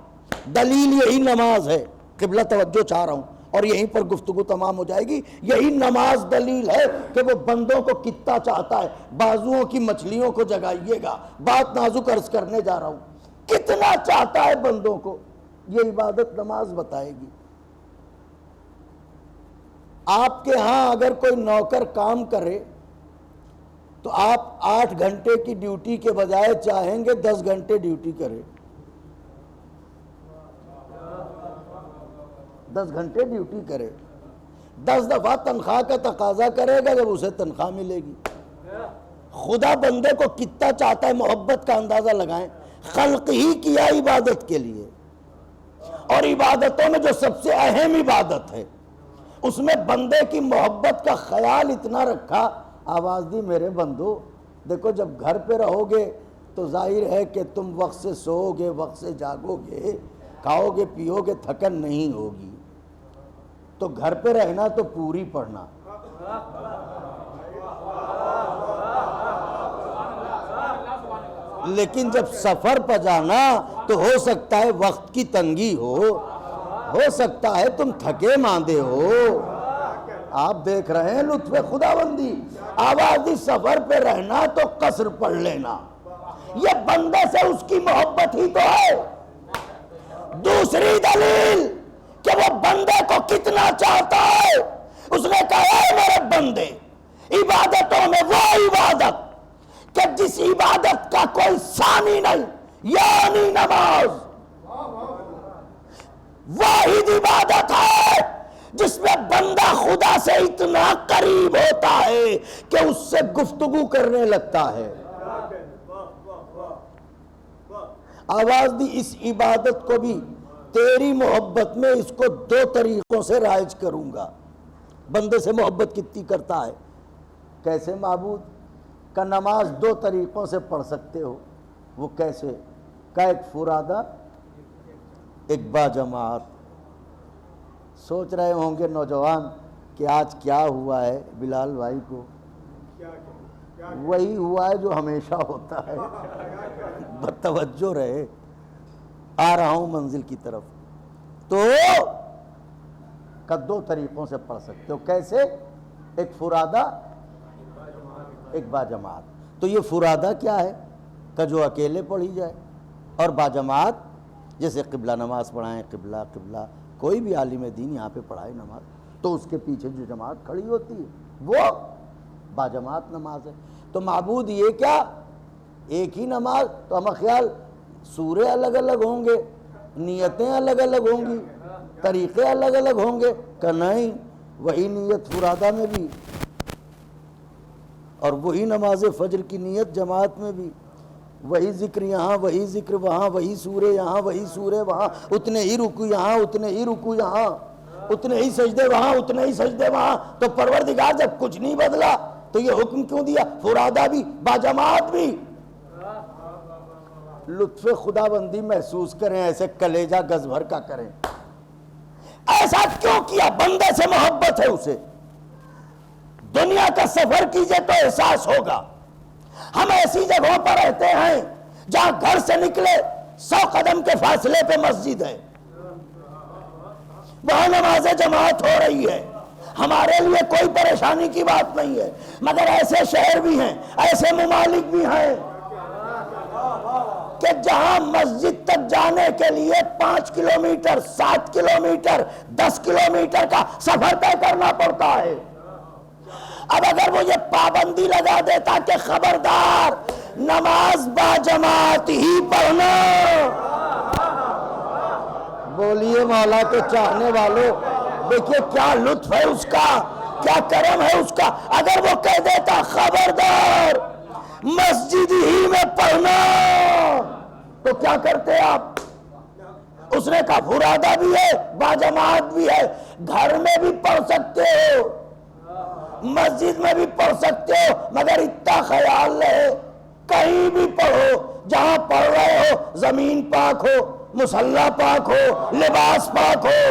دلیل یہی نماز ہے۔ قبلہ توجہ چاہ رہا ہوں اور یہیں پر گفتگو تمام ہو جائے گی۔ یہی نماز دلیل ہے کہ وہ بندوں کو کتنا چاہتا ہے۔ بازوؤں کی مچھلیوں کو جگائیے گا، بات نازک عرض کرنے جا رہا ہوں، کتنا چاہتا ہے بندوں کو، یہ عبادت نماز بتائے گی۔ آپ کے ہاں اگر کوئی نوکر کام کرے تو آپ 8 گھنٹے کی ڈیوٹی کے بجائے چاہیں گے 10 گھنٹے ڈیوٹی کرے، 10 گھنٹے ڈیوٹی کرے، 10 دفعہ تنخواہ کا تقاضا کرے گا جب اسے تنخواہ ملے گی۔ خدا بندے کو کتنا چاہتا ہے، محبت کا اندازہ لگائیں۔ خلق ہی کیا عبادت کے لیے، اور عبادتوں میں جو سب سے اہم عبادت ہے اس میں بندے کی محبت کا خیال اتنا رکھا۔ آواز دی میرے بندو، دیکھو جب گھر پہ رہو گے تو ظاہر ہے کہ تم وقت سے سوؤ گے، وقت سے جاگو گے، کھاؤ گے پیو گے، تھکن نہیں ہوگی۔ تو گھر پہ رہنا تو پوری پڑھنا، لیکن جب سفر پہ جانا تو ہو سکتا ہے وقت کی تنگی ہو، ہو سکتا ہے تم تھکے ماندے ہو، آپ دیکھ رہے ہیں لطف خداوندی، آوازی سفر پہ رہنا تو قصر پڑھ لینا، یہ بندے سے اس کی محبت ہی تو ہے۔ دوسری دلیل کہ وہ بندے کو کتنا چاہتا ہے، اس نے کہا ہے میرے بندے، عبادتوں میں وہ عبادت کہ جس عبادت کا کوئی ثانی نہیں، یعنی نماز واحد عبادت ہے جس میں بندہ خدا سے اتنا قریب ہوتا ہے کہ اس سے گفتگو کرنے لگتا ہے۔ آواز دی اس عبادت کو بھی تیری محبت میں اس کو 2 طریقوں سے رائج کروں گا۔ بندے سے محبت کتنی کرتا ہے، کیسے معبود کا نماز 2 طریقوں سے پڑھ سکتے ہو، وہ کیسے کا، ایک فرادہ ایک با جماعت۔ سوچ رہے ہوں گے نوجوان کہ آج کیا ہوا ہے بلال بھائی کو، وہی ہوا ہے جو ہمیشہ ہوتا ہے، بتوجہ رہے، آ رہا ہوں منزل کی طرف۔ تو کا 2 طریقوں سے پڑھ سکتے ہو، کیسے، ایک فرادہ ایک با جماعت۔ تو یہ فرادہ کیا ہے کہ جو اکیلے پڑھی جائے، اور با جماعت جیسے قبلہ نماز پڑھائیں، قبلہ قبلہ، کوئی بھی عالم دین یہاں پہ پڑھائے نماز تو اس کے پیچھے جو جماعت کھڑی ہوتی ہے وہ با جماعت نماز ہے۔ تو معبود یہ کیا، ایک ہی نماز؟ تو ہمیں خیال سورے الگ الگ ہوں گے، نیتیں الگ الگ ہوں گی، طریقے الگ الگ ہوں گے، کہ نہیں، وہی نیت فرادہ میں بھی اور وہی نماز فجر کی نیت جماعت میں بھی، وہی ذکر یہاں وہی ذکر وہاں، وہی سورے یہاں وہی سورے وہاں، اتنے ہی رکوع یہاں اتنے ہی رکوع یہاں، اتنے ہی سجدے وہاں اتنے ہی سجدے وہاں۔ تو پروردگار جب کچھ نہیں بدلا تو یہ حکم کیوں دیا، فرادہ بھی با جماعت بھی؟ لطف خداوندی محسوس کریں، ایسے کلیجہ گز بھر کا کریں۔ ایسا کیوں کیا؟ بندے سے محبت ہے اسے۔ دنیا کا سفر کیجئے تو احساس ہوگا، ہم ایسی جگہوں پر رہتے ہیں جہاں گھر سے نکلے 100 قدم کے فاصلے پہ مسجد ہے، وہاں نماز جماعت ہو رہی ہے، ہمارے لیے کوئی پریشانی کی بات نہیں ہے۔ مگر ایسے شہر بھی ہیں، ایسے ممالک بھی ہیں کہ جہاں مسجد تک جانے کے لیے 5 کلومیٹر 7 کلومیٹر 10 کلومیٹر کا سفر طے کرنا پڑتا ہے۔ اب اگر وہ یہ پابندی لگا دیتا کہ خبردار نماز با جماعت ہی پڑھنا، بولیے مولا کے چاہنے والوں، دیکھیے کیا لطف ہے اس کا، کیا کرم ہے اس کا۔ اگر وہ کہہ دیتا خبردار مسجد ہی میں پڑھنا، تو کیا کرتے آپ؟ اس نے کہا فرادہ بھی ہے با جماعت بھی ہے، گھر میں بھی پڑھ سکتے ہو، مسجد میں بھی پڑھ سکتے ہو، مگر اتنا خیال رہے کہیں بھی پڑھو، جہاں پڑھ رہے ہو زمین پاک ہو، مصلی پاک ہو، لباس پاک ہو،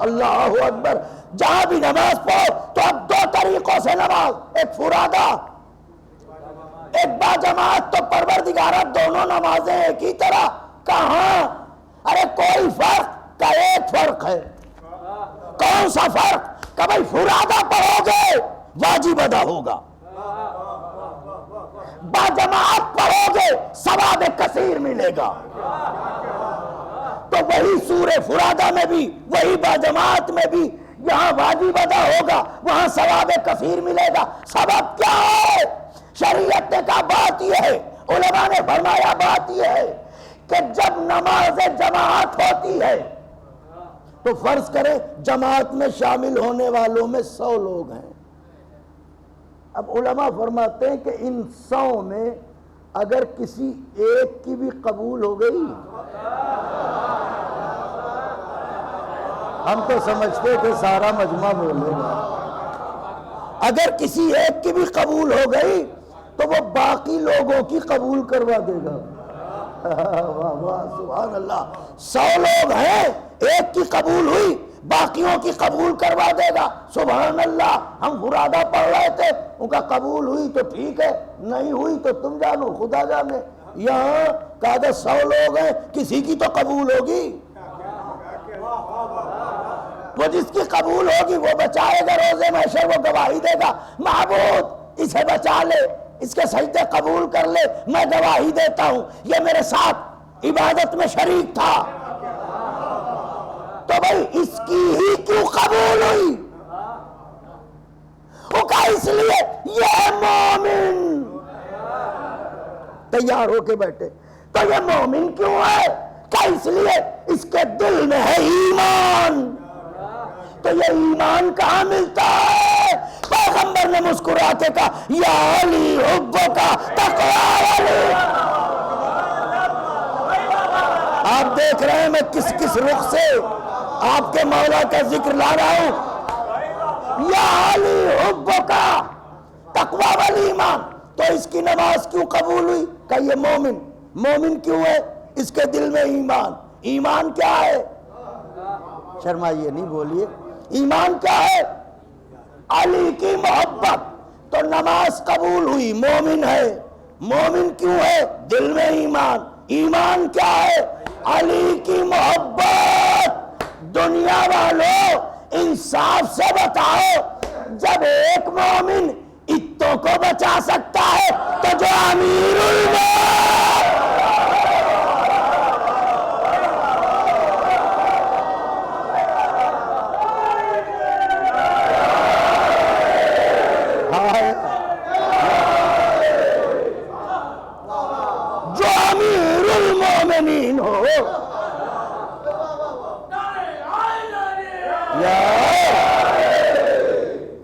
اللہ اکبر، جہاں بھی نماز پڑھو۔ تو اب 2 طریقوں سے نماز، ایک فرادہ ایک با جماعت۔ تو پروردگارہ دونوں نمازیں ایک ہی طرح، کہاں؟ ارے کوئی فرق کا، ایک فرق ہے۔ کون سا فرق؟ کہ بھائی فرادہ پڑھو گے واجب ادا ہوگا، با جماعت پڑھو گے ثواب کثیر ملے گا۔ تو وہی سورہ فرادہ میں بھی وہی با جماعت میں بھی، یہاں واجب ادا ہوگا وہاں ثواب کثیر ملے گا۔ سبب کیا ہے؟ شریعت نے کہا بات یہ ہے، علماء نے فرمایا بات یہ ہے کہ جب نماز جماعت ہوتی ہے تو فرض کریں جماعت میں شامل ہونے والوں میں 100 لوگ ہیں۔ اب علماء فرماتے ہیں کہ ان 100 میں اگر کسی ایک کی بھی قبول ہو گئی، ہم تو سمجھتے کہ سارا مجمع بولے گا، اگر کسی ایک کی بھی قبول ہو گئی تو وہ باقی لوگوں کی قبول کروا دے گا۔ واہ واہ سبحان اللہ، 100 لوگ ہیں، ایک کی قبول ہوئی باقیوں کی قبول کروا دے گا۔ سبحان اللہ، ہم فرادہ پڑھ رہے تھے، ان کا قبول ہوئی تو ٹھیک ہے، نہیں ہوئی تو تم جانو خدا جانے۔ یہاں کہا 100 لوگ ہیں، کسی کی تو قبول ہوگی، وہ جس کی قبول ہوگی وہ بچائے گا روزے محشر، وہ گواہی دے گا معبود اسے بچا لے، اس کے سجدے قبول کر لے، میں گواہی دیتا ہوں یہ میرے ساتھ عبادت میں شریک تھا۔ تو بھئی اس کی ہی کیوں قبول ہوئی؟ وہ کہا اس لیے یہ مومن تیار ہو کے بیٹھے۔ تو یہ مومن کیوں ہے؟ کہ اس لیے اس کے دل میں ہے ایمان۔ تو یہ ایمان کہاں ملتا ہے؟ پیغمبر نے مسکراتے کہا یا علی حبک تقوی علی۔ آپ دیکھ رہے ہیں میں کس کس رخ سے آپ کے مولا کا ذکر لا رہا ہوں۔ یا علی حبک تقوی والایمان۔ تو اس کی نماز کیوں قبول ہوئی؟ کہ یہ مومن۔ مومن کیوں ہے؟ اس کے دل میں ایمان۔ ایمان کیا ہے؟ شرمائیے نہیں، بولیے ایمان کیا ہے؟ علی کی محبت۔ تو نماز قبول ہوئی، مومن ہے۔ مومن کیوں ہے؟ دل میں ایمان۔ ایمان کیا ہے؟ علی کی محبت۔ دنیا والوں انصاف سے بتاؤ، جب ایک مومن اتوں کو بچا سکتا ہے تو جو امیر المومنین ہو،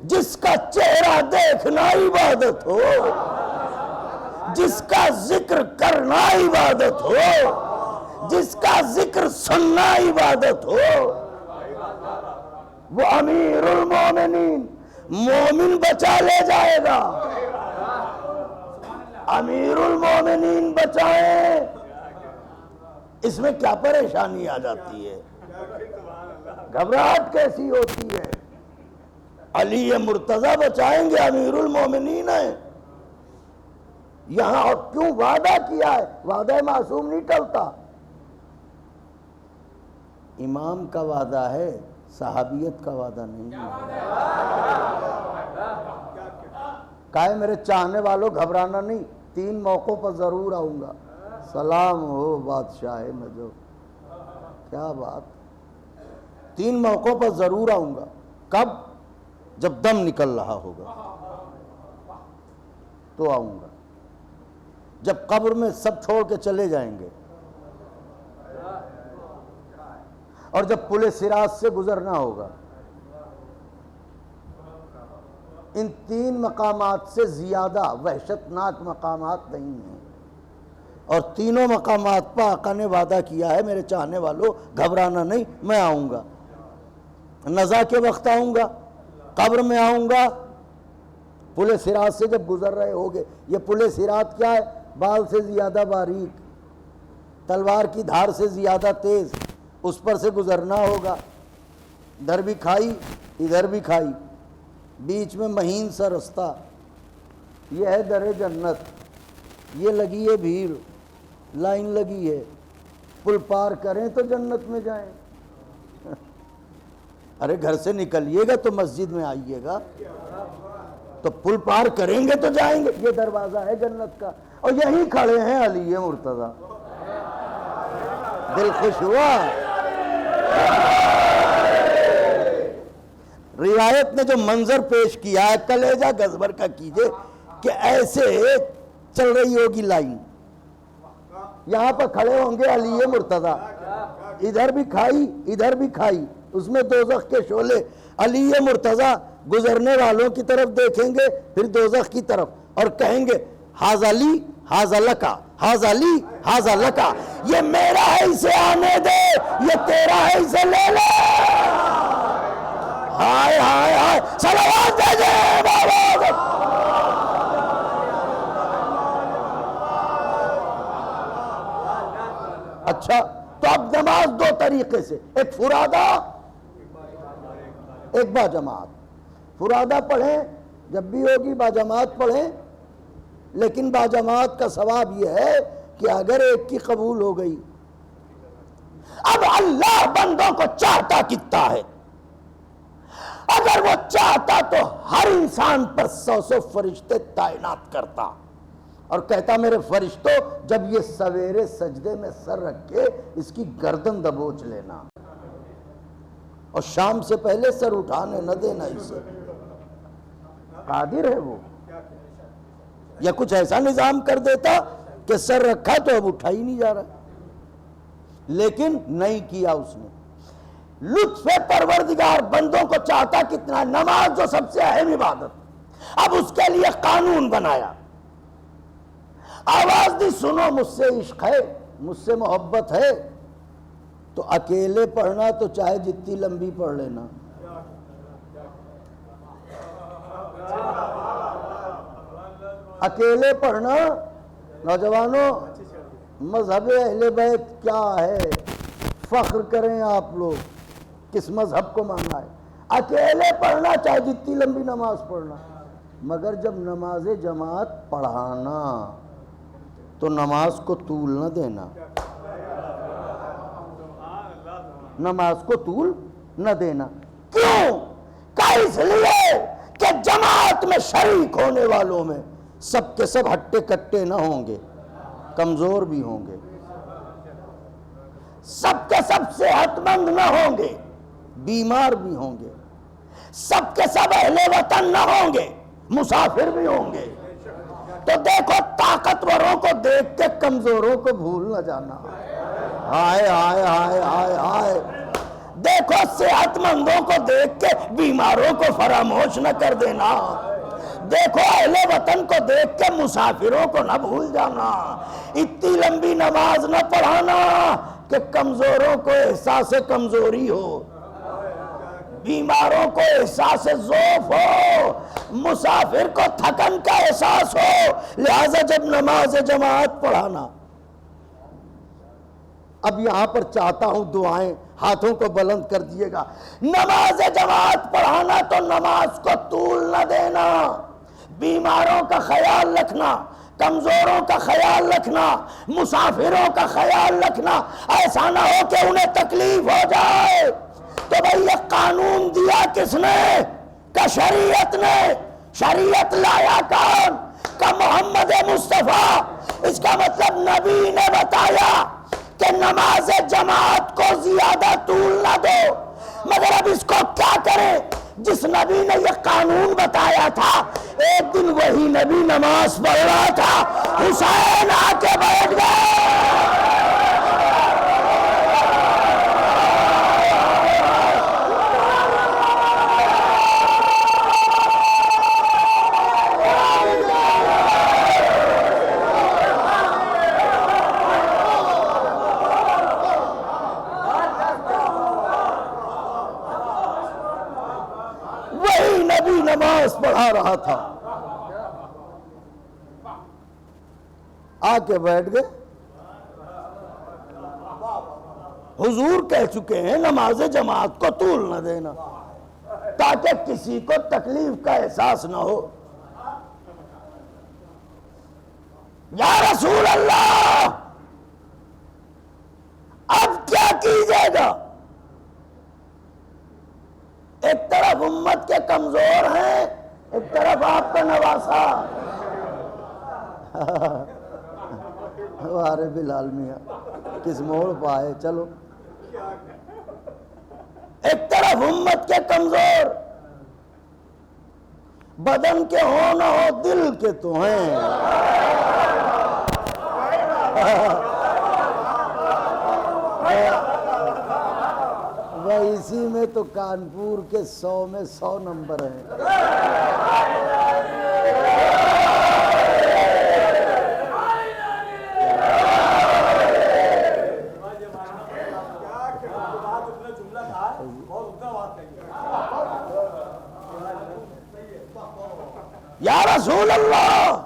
جس کا چہرہ دیکھنا عبادت ہو، جس کا ذکر کرنا عبادت ہو، جس کا ذکر سننا عبادت ہو، وہ امیر المومنین مومن بچا لے جائے گا۔ امیر المومنین بچائیں۔ اس میں کیا پریشانی آ جاتی ہے؟ گھبراہٹ کیسی ہوتی ہے؟ علی مرتضی بچائیں گے، امیر المومنین ہیں یہاں۔ اور کیوں وعدہ کیا ہے؟ وعدہ معصوم نہیں ٹلتا۔ امام کا وعدہ ہے، صحابیت کا وعدہ نہیں ہے۔ کہا ہے میرے چاہنے والوں گھبرانا نہیں، 3 موقعوں پر ضرور آؤں گا۔ سلام ہو بادشاہ نجو، کیا بات، 3 موقعوں پر ضرور آؤں گا۔ کب؟ جب دم نکل رہا ہوگا تو آؤں گا، جب قبر میں سب چھوڑ کے چلے جائیں گے، اور جب پل صراط سے گزرنا ہوگا۔ ان 3 مقامات سے زیادہ وحشتناک مقامات نہیں ہیں، اور تینوں مقامات پر آقا نے وعدہ کیا ہے میرے چاہنے والوں گھبرانا نہیں، میں آؤں گا۔ نزا کے وقت آؤں گا، قبر میں آؤں گا، پل صراط سے جب گزر رہے ہوگے۔ یہ پل صراط کیا ہے؟ بال سے زیادہ باریک، تلوار کی دھار سے زیادہ تیز، اس پر سے گزرنا ہوگا۔ ادھر بھی کھائی، ادھر بھی کھائی، بیچ میں مہین سا رستہ۔ یہ ہے در جنت، یہ لگی ہے بھیڑ، لائن لگی ہے، پل پار کریں تو جنت میں جائیں۔ ارے گھر سے نکلیے گا تو مسجد میں آئیے گا، تو پل پار کریں گے تو جائیں گے۔ یہ دروازہ ہے جنت کا، اور یہیں کھڑے ہیں علی مرتضی۔ دل خوش ہوا؟ روایت نے جو منظر پیش کیا ہے کلیجہ گزبر کا کیجئے کہ ایسے چل رہی ہوگی لائن، یہاں پر کھڑے ہوں گے علی مرتضی، ادھر بھی کھائی ادھر بھی کھائی، اس میں دوزخ کے شعلے۔ علی مرتضی گزرنے والوں کی طرف دیکھیں گے، پھر دوزخ کی طرف، اور کہیں گے ھذا لی ھذا لکا، ھذا لی ھذا لکا، یہ میرا ہے اسے آنے دے، یہ تیرا ہے اسے لے لے۔ ہائے ہائے ہائے، صلوات دے دے بابا۔ اچھا، تو اب نماز 2 طریقے سے، ایک فرادہ، ایک باجماعت۔ فرادہ پڑھیں جب بھی ہوگی، باجماعت پڑھیں، لیکن باجماعت کا ثواب یہ ہے کہ اگر ایک کی قبول ہو گئی اب اللہ بندوں کو چاہتا کتنا ہے؟ اگر وہ چاہتا تو ہر انسان پر 100 فرشتے تعینات کرتا اور کہتا میرے فرشتوں جب یہ سویرے سجدے میں سر رکھ کے اس کی گردن دبوچ لینا اور شام سے پہلے سر اٹھانے نہ دینا اسے. قادر ہے وہ. یا کچھ ایسا نظام کر دیتا کہ سر رکھا تو اب اٹھا ہی نہیں جا رہا. لیکن نہیں کیا اس نے. لطف پروردگار بندوں کو چاہتا کتنا. نماز جو سب سے اہم عبادت، اب اس کے لیے قانون بنایا. آواز دی سنو مجھ سے عشق ہے، مجھ سے محبت ہے تو اکیلے پڑھنا تو چاہے جتنی لمبی پڑھ لینا. اکیلے پڑھنا. نوجوانوں مذہب اہل بیت کیا ہے؟ فخر کریں آپ لوگ کس مذہب کو مانا ہے. اکیلے پڑھنا چاہے جتنی لمبی نماز پڑھنا. مگر جب نماز جماعت پڑھانا تو نماز کو طول نہ دینا. نماز کو طول نہ دینا. کیوں؟ کہ اس لیے کہ جماعت میں شریک ہونے والوں میں سب کے سب ہٹے کٹے نہ ہوں گے، کمزور بھی ہوں گے. سب کے سب صحت مند نہ ہوں گے، بیمار بھی ہوں گے. سب کے سب اہل وطن نہ ہوں گے، مسافر بھی ہوں گے. تو دیکھو طاقتوروں کو دیکھ کے کمزوروں کو بھول نہ جانا. ہائے ہائے ہائے ہائے ہائے. دیکھو صحت مندوں کو دیکھ کے بیماروں کو فراموش نہ کر دینا. دیکھو اہل وطن کو دیکھ کے مسافروں کو نہ بھول جانا. اتنی لمبی نماز نہ پڑھانا کہ کمزوروں کو احساس کمزوری ہو، بیماروں کو احساس ضعف ہو، مسافر کو تھکن کا احساس ہو. لہذا جب نماز جماعت پڑھانا. اب یہاں پر چاہتا ہوں دعائیں ہاتھوں کو بلند کر دیے گا. نماز جماعت پڑھانا تو نماز کو طول نہ دینا. بیماروں کا خیال رکھنا، کمزوروں کا خیال رکھنا، مسافروں کا خیال رکھنا. ایسا نہ ہو کہ انہیں تکلیف ہو جائے. تو بھئی یہ قانون دیا کس نے؟ کہ شریعت نے. شریعت لایا کون؟ کہ محمد مصطفیٰ. اس کا مطلب نبی نے بتایا کہ نماز جماعت کو زیادہ طول نہ دو. مگر اب اس کو کیا کریں؟ جس نبی نے یہ قانون بتایا تھا ایک دن وہی نبی نماز پڑھ رہا تھا، حسین آ کے بیٹھ گئے. نماز پڑھا رہا تھا، آ کے بیٹھ گئے. حضور کہہ چکے ہیں نماز جماعت کو طول نہ دینا تاکہ کسی کو تکلیف کا احساس نہ ہو. یا رسول اللہ اب کیا کیجیے گا؟ ایک طرف امت کے کمزور ہیں، ایک طرف آپ کا نواسا. ہمارے بلال میاں کس موڑ پائے. چلو ایک طرف امت کے کمزور، بدن کے ہو نہ ہو دل کے تو ہیں. اسی میں تو کانپور کے 100 میں 100 نمبر ہیں. یا رسول اللہ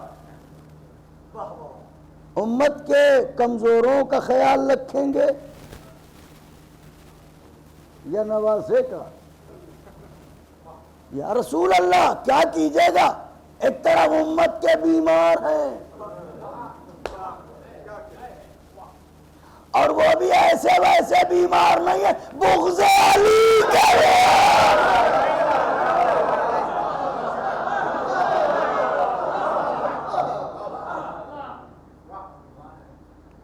امت کے کمزوروں کا خیال رکھیں گے یا نواسے کا؟ یا رسول اللہ کیا کیجیے گا؟ ایک طرف امت کے بیمار ہیں، اور وہ بھی ایسے ویسے بیمار نہیں ہے، بغض علی کے لیے۔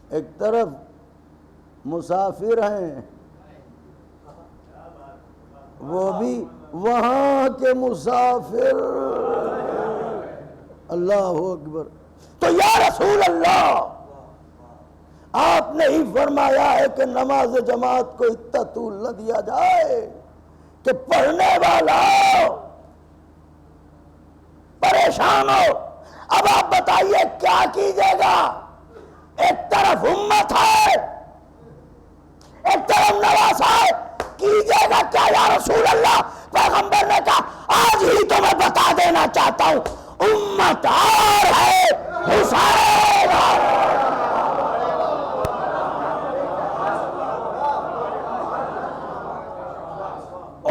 ایک طرف مسافر ہیں، وہ بھی وہاں کے مسافر، اللہ اکبر۔ تو یا رسول اللہ، آپ نے ہی فرمایا ہے کہ نماز جماعت کو اتنا طول نہ دیا جائے کہ پڑھنے والا پریشان ہو۔ اب آپ بتائیے کیا کیجیے گا؟ ایک طرف امت ہے، ایک طرف نواز ہے، کیجیے گا کیا یا رسول اللہ؟ پیغمبر نے کہا آج ہی تو میں بتا دینا چاہتا ہوں، امت اور ہے، حسین اور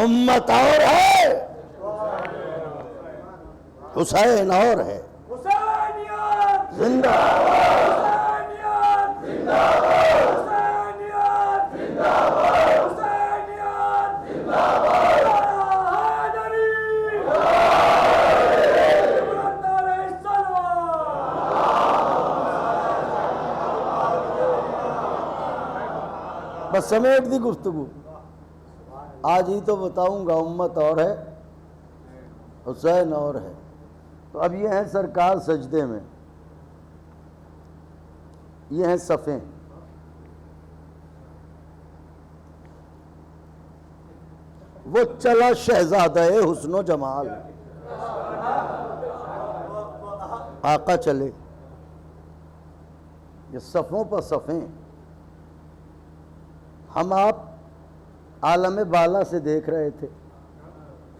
امت اور ہے، حسین اور ہے۔ زندہ بس سمیٹ دی گفتگو، آج ہی تو بتاؤں گا، امت اور ہے، حسین اور ہے۔ تو اب یہ ہیں سرکار سجدے میں، یہ ہیں صفیں، وہ چلا شہزادہ حسن و جمال، آقا چلے، یہ صفوں پر صفیں، ہم آپ عالم بالا سے دیکھ رہے تھے،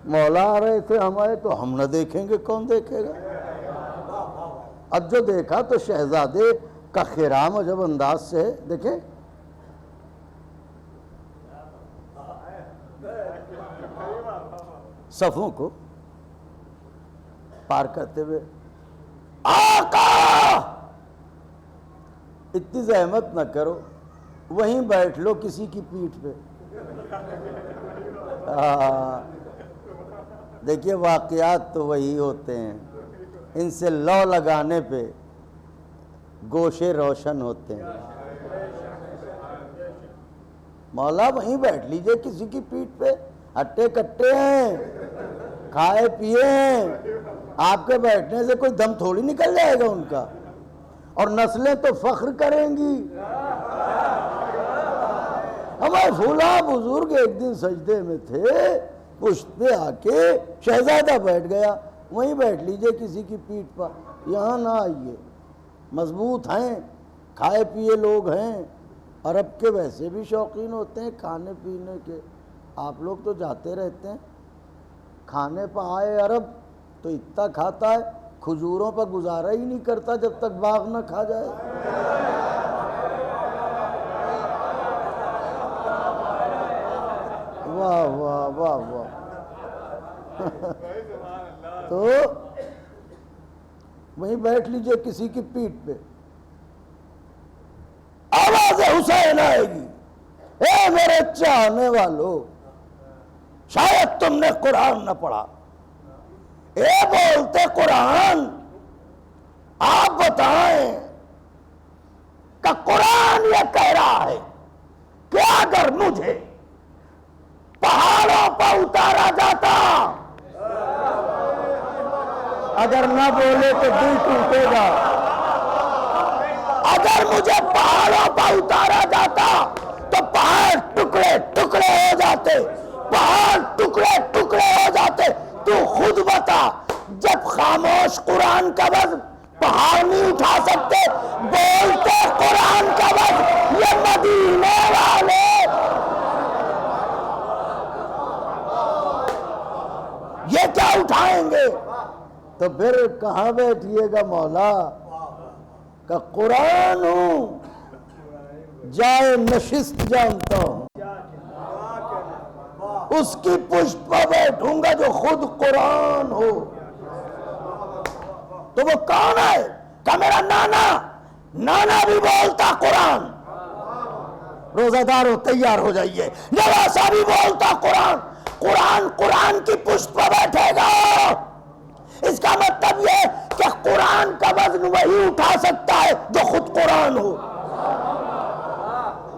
مولا آ رہے تھے ہمارے، تو ہم نہ دیکھیں گے کون دیکھے گا؟ اب جو دیکھا تو شہزادے کا خرام عجب انداز سے ہے، دیکھیں صفوں کو پار کرتے ہوئے، آقا اتنی زحمت نہ کرو، وہیں بیٹھ لو کسی کی پیٹھ پہ۔ دیکھیے واقعات تو وہی ہوتے ہیں، ان سے لو لگانے پہ گوشے روشن ہوتے ہیں۔ مولا وہیں بیٹھ لیجئے کسی کی پیٹھ پہ، ہٹے کٹے ہیں، کھائے پیے ہیں، آپ کے بیٹھنے سے کوئی دم تھوڑی نکل جائے گا ان کا، اور نسلیں تو فخر کریں گی۔ ہمارے پھولا بزرگ ایک دن سجدے میں تھے، پشت پہ آ کے شہزادہ بیٹھ گیا، وہیں بیٹھ لیجئے کسی کی پیٹھ پر، یہاں نہ آئیے، مضبوط ہیں، کھائے پیے لوگ ہیں، عرب کے ویسے بھی شوقین ہوتے ہیں کھانے پینے کے، آپ لوگ تو جاتے رہتے ہیں، کھانے پہ آئے عرب تو اتنا کھاتا ہے، کھجوروں پر گزارا ہی نہیں کرتا جب تک باغ نہ کھا جائے۔ واہ واہ واہ واہ۔ تو وہیں بیٹھ لیجئے کسی کی پیٹھ پہ، آواز حسین آئے گی، اے میرے چاہنے والو، شاید تم نے قرآن نہ پڑھا، اے بولتے قرآن، آپ بتائیں کہ قرآن یہ کہہ رہا ہے کہ اگر مجھے پہاڑوں پر اتارا جاتا، اگر نہ بولے تو دل ٹوٹے گا، اگر مجھے پہاڑوں پر اتارا جاتا تو پہاڑ ٹکڑے ٹکڑے ہو جاتے، پہاڑ ٹکڑے ٹکڑے ہو جاتے۔ تو خود بتا، جب خاموش قرآن کا وزن پہاڑ نہیں اٹھا سکتے، بولتے قرآن کا وزن یہ مدینے والے یہ کیا اٹھائیں گے؟ تو پھر کہاں بیٹھیے گا مولا کہ قرآن ہوں، جائے نشست جانتا ہوں، اس کی پشت پر بیٹھوں گا جو خود قرآن ہو۔ تو وہ کون ہے؟ کہ میرا نانا بھی بولتا قرآن، روزہ دار ہو تیار ہو جائیے. نواسا بھی بولتا قرآن کی پشت پر بیٹھے گا. اس کا مطلب یہ کہ قرآن کا وزن وہی اٹھا سکتا ہے جو خود قرآن ہو.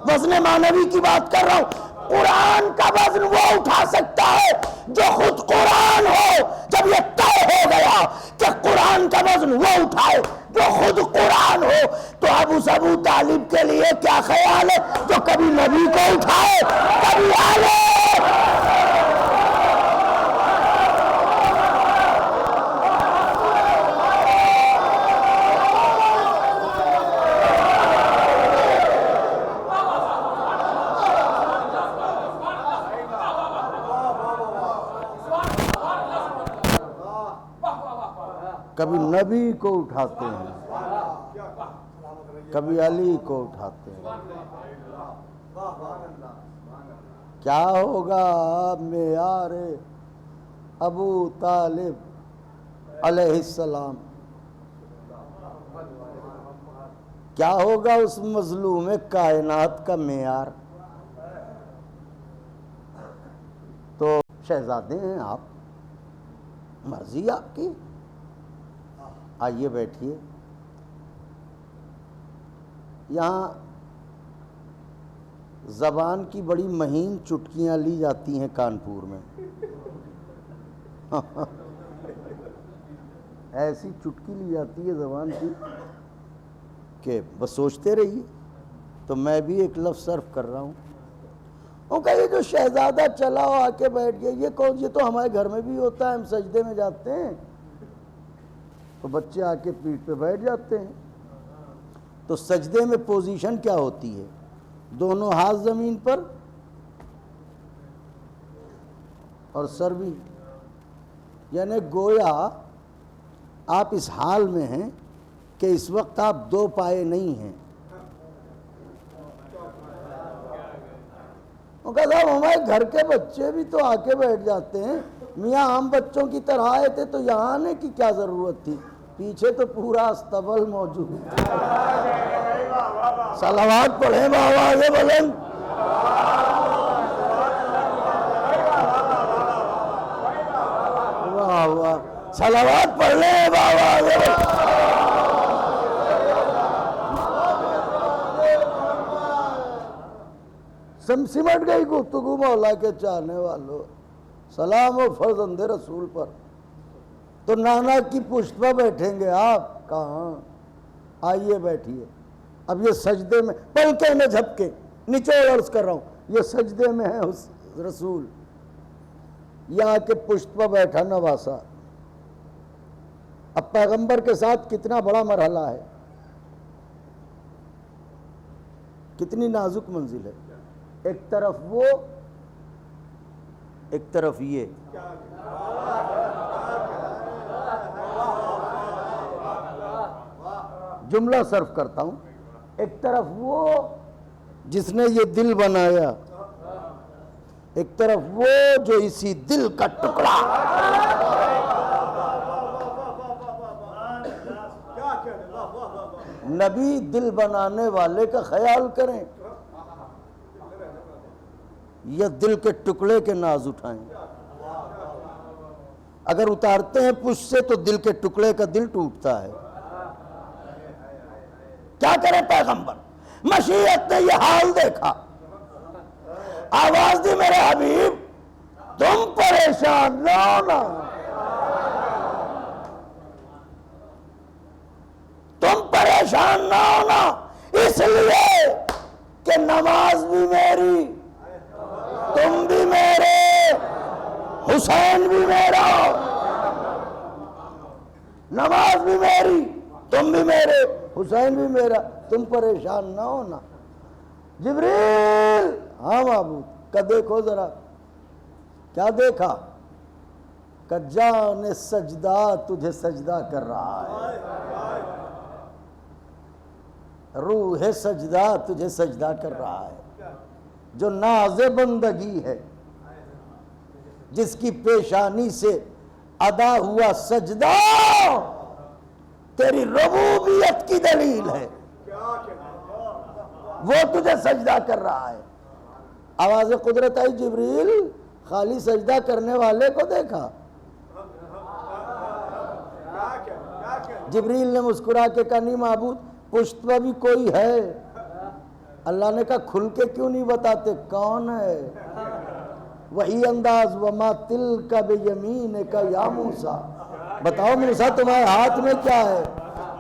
وزن معنوی کی بات کر رہا ہوں. قرآن کا وزن وہ اٹھا سکتا ہے جو خود قرآن ہو. جب یہ طے ہو گیا کہ قرآن کا وزن وہ اٹھائے جو خود قرآن ہو, تو اب اس ابو طالب کے لیے کیا خیال ہے جو کبھی نبی کو اٹھائے کبھی آلے. کبھی نبی کو اٹھاتے ہیں, کبھی علی کو اٹھاتے ہیں. کیا ہوگا معیار ابو طالب علیہ السلام, کیا ہوگا اس مظلوم کائنات کا معیار؟ تو شہزادے ہیں آپ, مرضی آپ کی. آئیے بیٹھیے. یہاں زبان کی بڑی مہین چٹکیاں لی جاتی ہیں کانپور میں. ایسی چٹکی لی جاتی ہے زبان کی کہ بس سوچتے رہیے. تو میں بھی ایک لفظ صرف کر رہا ہوں. وہ کہ یہ جو شہزادہ چلا ہو آ کے بیٹھ گیا, یہ کون؟ یہ تو ہمارے گھر میں بھی ہوتا ہے. ہم سجدے میں جاتے ہیں تو بچے آ کے پیٹھ پہ بیٹھ جاتے ہیں. تو سجدے میں پوزیشن کیا ہوتی ہے؟ دونوں ہاتھ زمین پر اور سر بھی, یعنی گویا آپ اس حال میں ہیں کہ اس وقت آپ دو پائے نہیں ہیں. وہ کہا صاحب ہمارے گھر کے بچے بھی تو آ کے بیٹھ جاتے ہیں. میاں ہم بچوں کی طرح آئے تھے تو یہاں آنے کی کیا ضرورت تھی؟ پیچھے تو پورا استبل موجود ہے. صلوات پڑھیں بآواز بلند. واہ واہ, صلوات پڑھ لیں بآواز بلند. سمٹ گئی گفتگو مولا کے چاہنے والوں. سلام و فرزند رسول پر. تو نانا کی پشت پر بیٹھیں گے آپ کہاں؟ آئیے بیٹھیے. اب یہ سجدے میں پلکیں نہ جھپکیں, نچوڑ عرض کر رہا ہوں, یہ سجدے میں ہے رسول. یہاں کے پشت پر بیٹھا نواسا. اب پیغمبر کے ساتھ کتنا بڑا مرحلہ ہے, کتنی نازک منزل ہے. ایک طرف وہ, ایک طرف یہ. جملہ صرف کرتا ہوں. ایک طرف وہ جس نے یہ دل بنایا, ایک طرف وہ جو اسی دل کا ٹکڑا. نبی دل بنانے والے کا خیال کریں یا دل کے ٹکڑے کے ناز اٹھائیں. اگر اتارتے ہیں پشت سے تو دل کے ٹکڑے کا دل ٹوٹتا ہے. کیا کرے پیغمبر؟ مشیت نے یہ حال دیکھا, آواز دی میرے حبیب تم پریشان نہ ہونا, تم پریشان نہ ہونا, اس لیے کہ نماز بھی میری, تم بھی میرے, حسین بھی میرا. نماز بھی میری, تم بھی میرے, حسین بھی میرا, تم پریشان نہ ہونا. جبریل, ہاں معبود, کہ دیکھو ذرا. کیا دیکھا؟ کہ جان سجدہ تجھے سجدہ کر رہا ہے, روح سجدہ تجھے سجدہ کر رہا ہے. جو ناز بندگی ہے, جس کی پیشانی سے ادا ہوا سجدہ, تیری ربوبیت کی دلیل ہے. وہ تجھے سجدہ کر رہا ہے۔ آواز قدرت آئی، جبریل خالی سجدہ کرنے والے کو دیکھا۔ جبریل نے مسکرا کے کہا نہیں معبود، پشت پہ بھی کوئی ہے۔ اللہ نے کہا کھل کے کیوں نہیں بتاتے کون ہے؟ وہی انداز، وما تلک بیمینک یا موسیٰ، بتاؤ موسیٰ تمہارے ہاتھ میں کیا ہے؟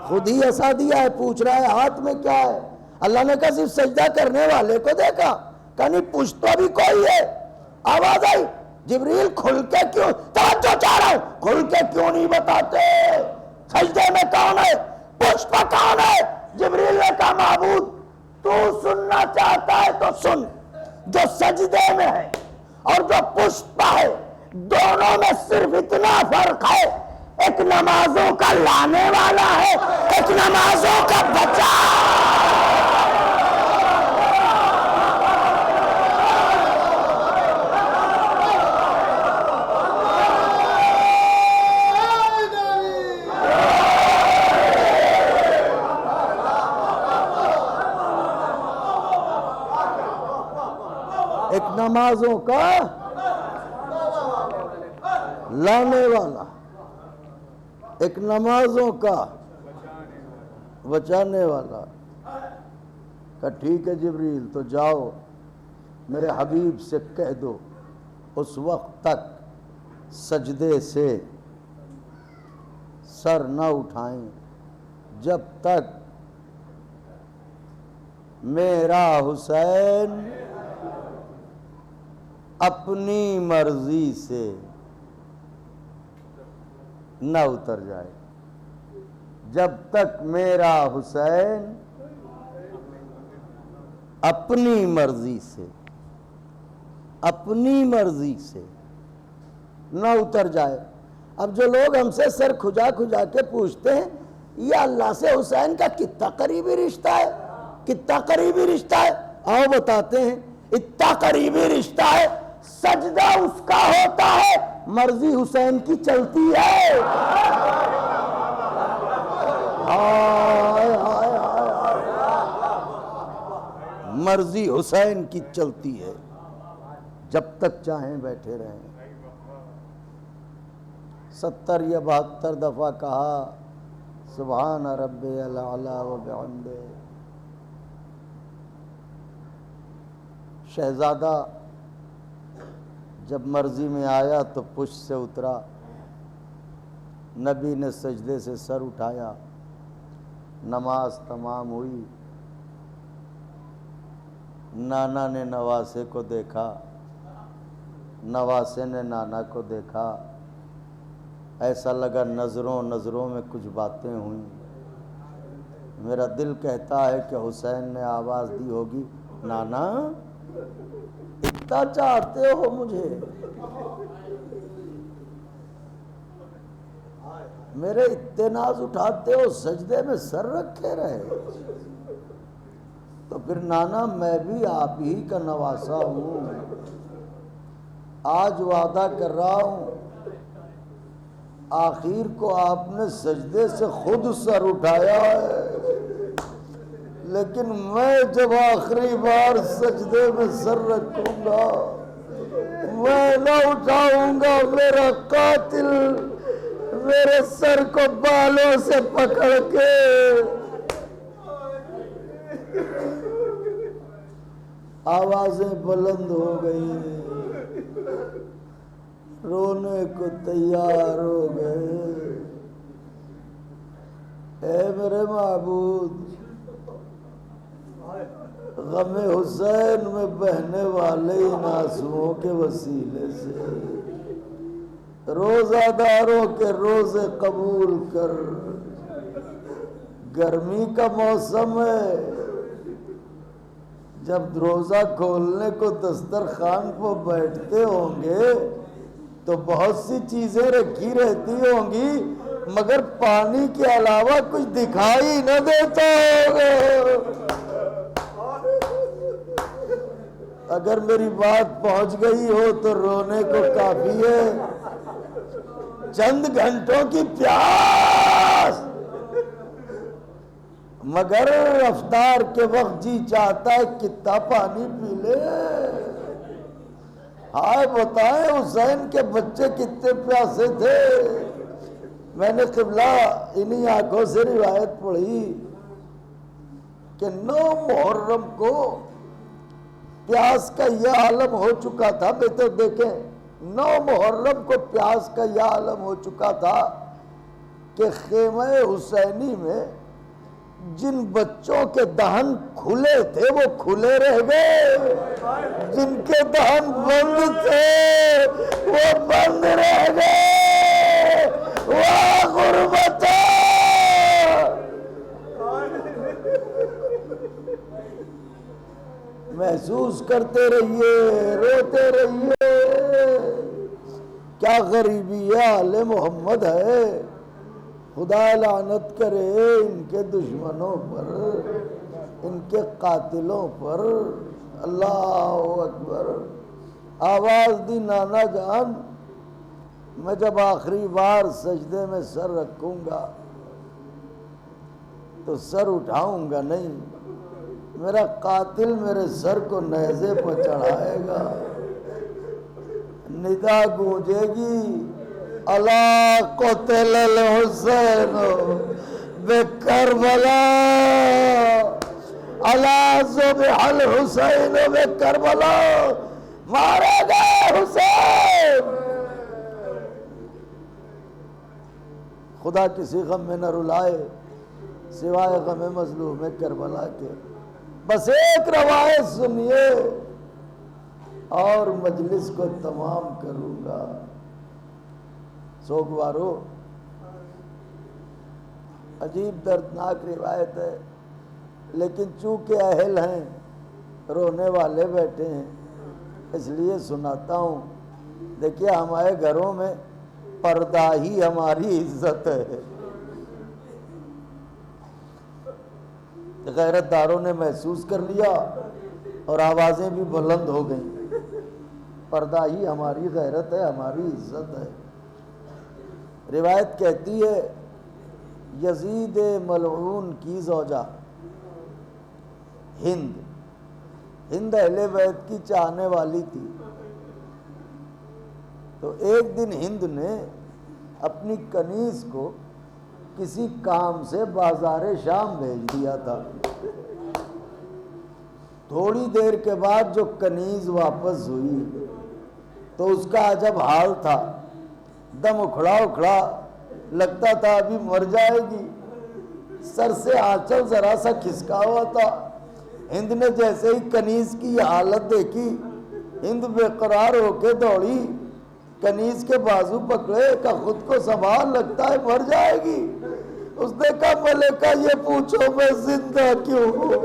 خود ہی عصا دیا ہے، پوچھ رہا ہے ہاتھ میں کیا ہے؟ اللہ نے کہا صرف سجدہ کرنے والے کو دیکھا، کہا نہیں پشت پہ بھی کوئی ہے۔ آواز آئی، جبریل کھل کے کیوں، توجہ چاہ رہا ہوں، کھل کے کیوں نہیں بتاتے سجدے میں کون ہے، پشت پہ کون ہے؟ جبریل نے کہا معبود تو سننا چاہتا ہے تو سن، جو سجدے میں ہے اور جو پشت پہ ہے دونوں میں صرف اتنا فرق ہے، ایک نمازوں کا لانے والا ہے، ایک نمازوں کا بچا۔ ایک نمازوں کا لانے والا، ایک نمازوں کا بچانے والا۔ کہا ٹھیک ہے جبریل تو جاؤ میرے حبیب سے کہہ دو اس وقت تک سجدے سے سر نہ اٹھائیں جب تک میرا حسین اپنی مرضی سے نہ اتر جائے، جب تک میرا حسین اپنی مرضی سے نہ اتر جائے۔ اب جو لوگ ہم سے سر کھجا کھجا کے پوچھتے ہیں یہ اللہ سے حسین کا کتنا قریبی رشتہ ہے، کتنا قریبی رشتہ ہے، آؤ بتاتے ہیں۔ اتنا قریبی رشتہ ہے، سجدہ اس کا ہوتا ہے، مرضی حسین کی چلتی ہے۔ ہائے ہائے ہائے، مرضی حسین کی چلتی ہے، جب تک چاہیں بیٹھے رہیں۔ 70 یا 72 دفعہ کہا سبحان ربی الاعلی و بحمدہ۔ شہزادہ جب مرضی میں آیا تو پشت سے اترا، نبی نے سجدے سے سر اٹھایا، نماز تمام ہوئی، نانا نے نواسے کو دیکھا، نواسے نے نانا کو دیکھا، ایسا لگا نظروں میں کچھ باتیں ہوئیں۔ میرا دل کہتا ہے کہ حسین نے آواز دی ہوگی نانا اتنا چاہتے ہو مجھے، میرے اتنے ناز اٹھاتے ہو، سجدے میں سر رکھے رہے، تو پھر نانا میں بھی آپ ہی کا نواسا ہوں، آج وعدہ کر رہا ہوں آخر کو آپ نے سجدے سے خود سر اٹھایا ہے، لیکن میں جب آخری بار سجدے میں سر رکھوں گا میں نہ اٹھاؤں گا، میرا قاتل میرے سر کو بالوں سے پکڑ کے آوازیں بلند ہو گئی، رونے کو تیار ہو گئے۔ اے میرے معبود، غم حسین میں بہنے والے ان آنسوؤں کے وسیلے سے روزہ داروں کے روزے قبول کر۔ گرمی کا موسم ہے، جب روزہ کھولنے کو دسترخوان کو بیٹھتے ہوں گے تو بہت سی چیزیں رکھی رہتی ہوں گی، مگر پانی کے علاوہ کچھ دکھائی نہ دیتا ہوگا۔ اگر میری بات پہنچ گئی ہو تو رونے کو کافی ہے، چند گھنٹوں کی پیاس مگر افطار کے وقت جی چاہتا ہے کتنا پانی پی لے. ہائے بتائیں حسین کے بچے کتنے پیاسے تھے. میں نے قبلہ انہی آنکھوں سے روایت پڑھی کہ 9 محرم کو پیاس کا یہ عالم ہو چکا تھا. بہتر دیکھیں 9 محرم کو پیاس کا یہ عالم ہو چکا تھا کہ خیمہ حسینی میں جن بچوں کے دہن کھلے تھے وہ کھلے رہ گئے, جن کے دہن بند تھے وہ بند رہ گئے. واہ غربت! محسوس کرتے رہیے, روتے رہیے. کیا غریبی آل محمد ہے. خدا لعنت کرے ان کے دشمنوں پر, ان کے قاتلوں پر. اللہ اکبر. آواز دی نانا جان, میں جب آخری بار سجدے میں سر رکھوں گا تو سر اٹھاؤں گا نہیں, میرا قاتل میرے سر کو نیزے پر چڑھائے گا. ندا گونجے گی, الا قتل الحسین بکربلا, الا ذبح الحسین بکربلا, مارے گئے حسین. خدا کسی غم میں نہ رلائے سوائے غم مظلوم کربلا کے. بس ایک روایت سنیے اور مجلس کو تمام کروں گا. سوگوارو, عجیب دردناک روایت ہے, لیکن چونکہ اہل ہیں, رونے والے بیٹھے ہیں, اس لیے سناتا ہوں. دیکھیے ہمارے گھروں میں پردہ ہی ہماری عزت ہے. غیرت داروں نے محسوس کر لیا اور آوازیں بھی بلند ہو گئیں. پردہ ہی ہماری غیرت ہے, ہماری عزت ہے. روایت کہتی ہے یزید ملعون کی زوجہ ہند اہل بیت کی چاہنے والی تھی. تو ایک دن ہند نے اپنی کنیز کو کسی کام سے بازار شام بھیج دیا تھا. تھوڑی دیر کے بعد جو کنیز واپس ہوئی تو اس کا عجب حال تھا. دم اکھڑا لگتا تھا ابھی مر جائے گی. سر سے آنچل ذرا سا کھسکا ہوا تھا. ہند نے جیسے ہی کنیز کی یہ حالت دیکھی, ہند بے قرار ہو کے دوڑی, کنیز کے بازو پکڑے, کہ خود کو سنبھال, لگتا ہے مر جائے گی. اس نے کہا ملکہ یہ پوچھو میں زندہ کیوں ہوں.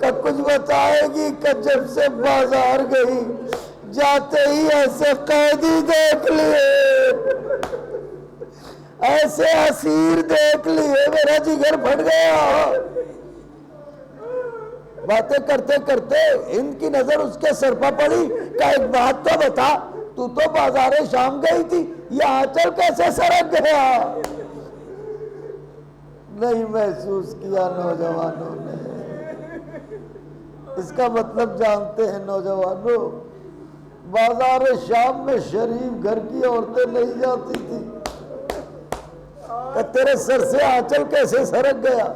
کہ کچھ بتائے گی کہ جب سے بازار گئی جاتے ہی ایسے قیدی دیکھ لیے, ایسے اسیر دیکھ لیے, میرا جگر پھٹ گیا. باتیں کرتے کرتے ہند کی نظر اس کے سر پر پڑی. کہ ایک بات تو بتا, تو بازار شام گئی تھی, یہ آنچل کیسے سرک گیا؟ نہیں محسوس کیا نوجوانوں نے. اس کا مطلب جانتے ہیں نوجوانوں, بازار شام میں شریف گھر کی عورتیں نہیں جاتی تھی. کہ تیرے سر سے آنچل کیسے سرک گیا؟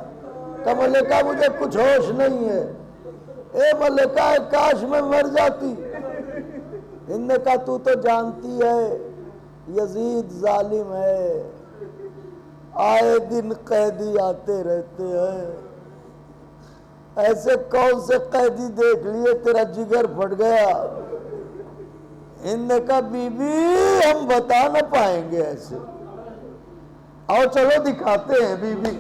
کہ ملکہ مجھے کچھ ہوش نہیں ہے. اے ملکہ کاش میں مر جاتی. ان نے کہا تو جانتی ہے یزید ظالم ہے, آئے دن قیدی آتے رہتے ہیں. ایسے کون سے قیدی دیکھ لیے تیرا جگر پھٹ گیا؟ ان نے کہا بی بی ہم بتا نہ پائیں گے ایسے, آؤ چلو دکھاتے ہیں بی بی.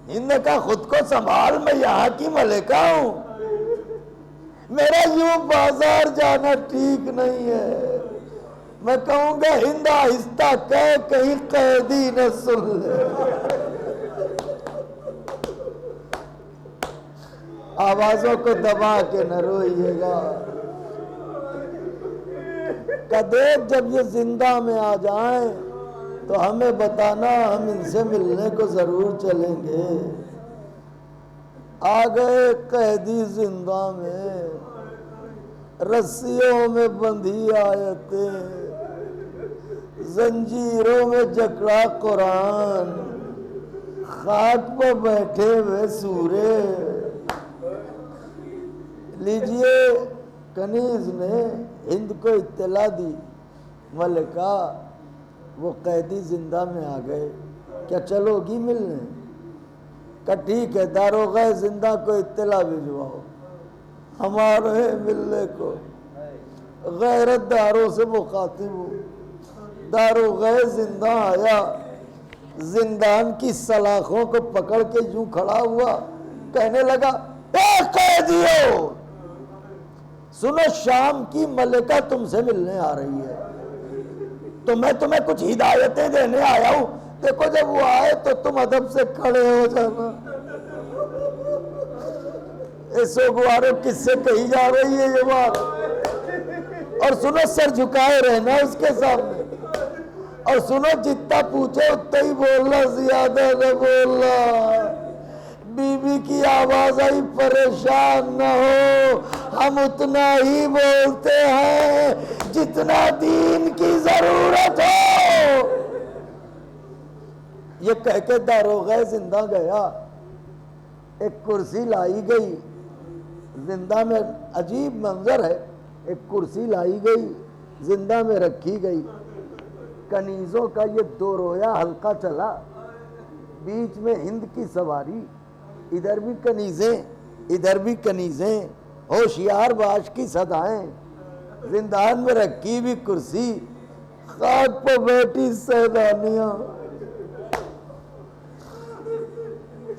ان نے کہا خود کو سنبھال, میں یہاں کی ملکہ ہوں, میرا یوں بازار جانا ٹھیک نہیں ہے. میں کہوں گا ہند آہستہ کہیں قیدی نہ سن لے. آوازوں کو دبا کے نہ روئیے گا. کہ دیکھ جب یہ زندہ میں آ جائیں تو ہمیں بتانا، ہم ان سے ملنے کو ضرور چلیں گے۔ آ گئے قیدی زندہ میں، رسیوں میں بندھی آیتیں، زنجیروں میں جکڑا قرآن، خاک پہ بیٹھے ہوئے سورے۔ لیجئے، کنیز نے ہند کو اطلاع دی، ملکہ وہ قیدی زندہ میں آ گئے، کیا چلو گی ملنے؟ کہ ٹھیک ہے، داروغہ زندہ کو اطلاع بھجواؤ، ہمارے ملنے کو۔ غیرت داروں سے مخاطب ہو، داروغہ زندہ آیا، زندان کی سلاخوں کو پکڑ کے یوں کھڑا ہوا، کہنے لگا اے قیدیو، سنو شام کی ملکہ تم سے ملنے آ رہی ہے، تو میں تمہیں کچھ ہدایتیں دینے آیا ہوں، دیکھو جب وہ آئے تو تم ادب سے کھڑے ہو جانا۔ سوگوارو کس سے کہی جا رہی ہے یہ بات؟ اور سنو سر جھکائے رہنا اس کے سامنے، اور سنو جتنا پوچھے اتنا ہی بولنا، زیادہ نہ بولنا۔ بی بی کی آواز آئی پریشان نہ ہو، ہم اتنا ہی بولتے ہیں جتنا دین کی ضرورت ہو۔ یہ کہہ کے داروغہ زندہ گیا، ایک کرسی لائی گئی زندہ میں، عجیب منظر ہے، ایک کرسی لائی گئی زندہ میں رکھی گئی، کنیزوں کا یہ دو رویا حلقہ چلا، بیچ میں ہند کی سواری، ادھر بھی کنیزیں ادھر بھی کنیزیں، ہوشیار باش کی صدائیں، زندان میں رکھی بھی کرسی، خاک پہ بیٹھی سیدانیاں،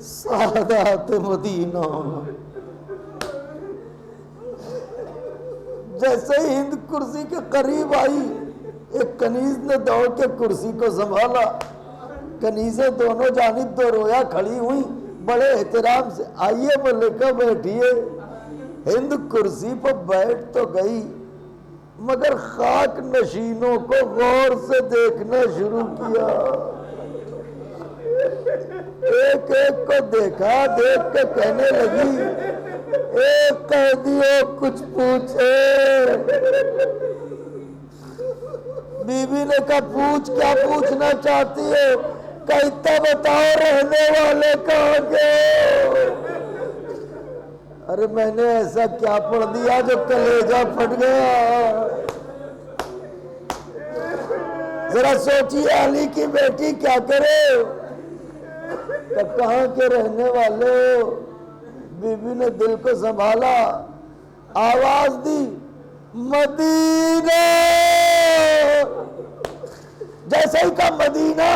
سادات مدینہ۔ جیسے ہی ہند کرسی کے قریب آئی، ایک کنیز نے دوڑ کے کرسی کو سنبھالا، کنیزیں دونوں جانب دو رویا کھڑی ہوئی، بڑے احترام سے، آئیے ملکہ بیٹھیے۔ ہند کرسی پر بیٹھ تو گئی، مگر خاک نشینوں کو غور سے دیکھنا شروع کیا، ایک ایک کو دیکھا، دیکھ کے کہنے لگی اے قیدیوں کچھ پوچھے۔ بی بی نے کہا پوچھ، کیا پوچھنا چاہتی ہو؟ کہتا بتاؤ رہنے والے کہاں گئے؟ ارے میں نے ایسا کیا پڑھ دیا جو کلیجہ پھٹ گیا؟ ذرا سوچیے علی کی بیٹی کیا کرے؟ کہ کہاں کے رہنے والے ہو؟ بی بی نے دل کو سنبھالا، آواز دی مدینہ۔ جیسے ہی کہا مدینہ،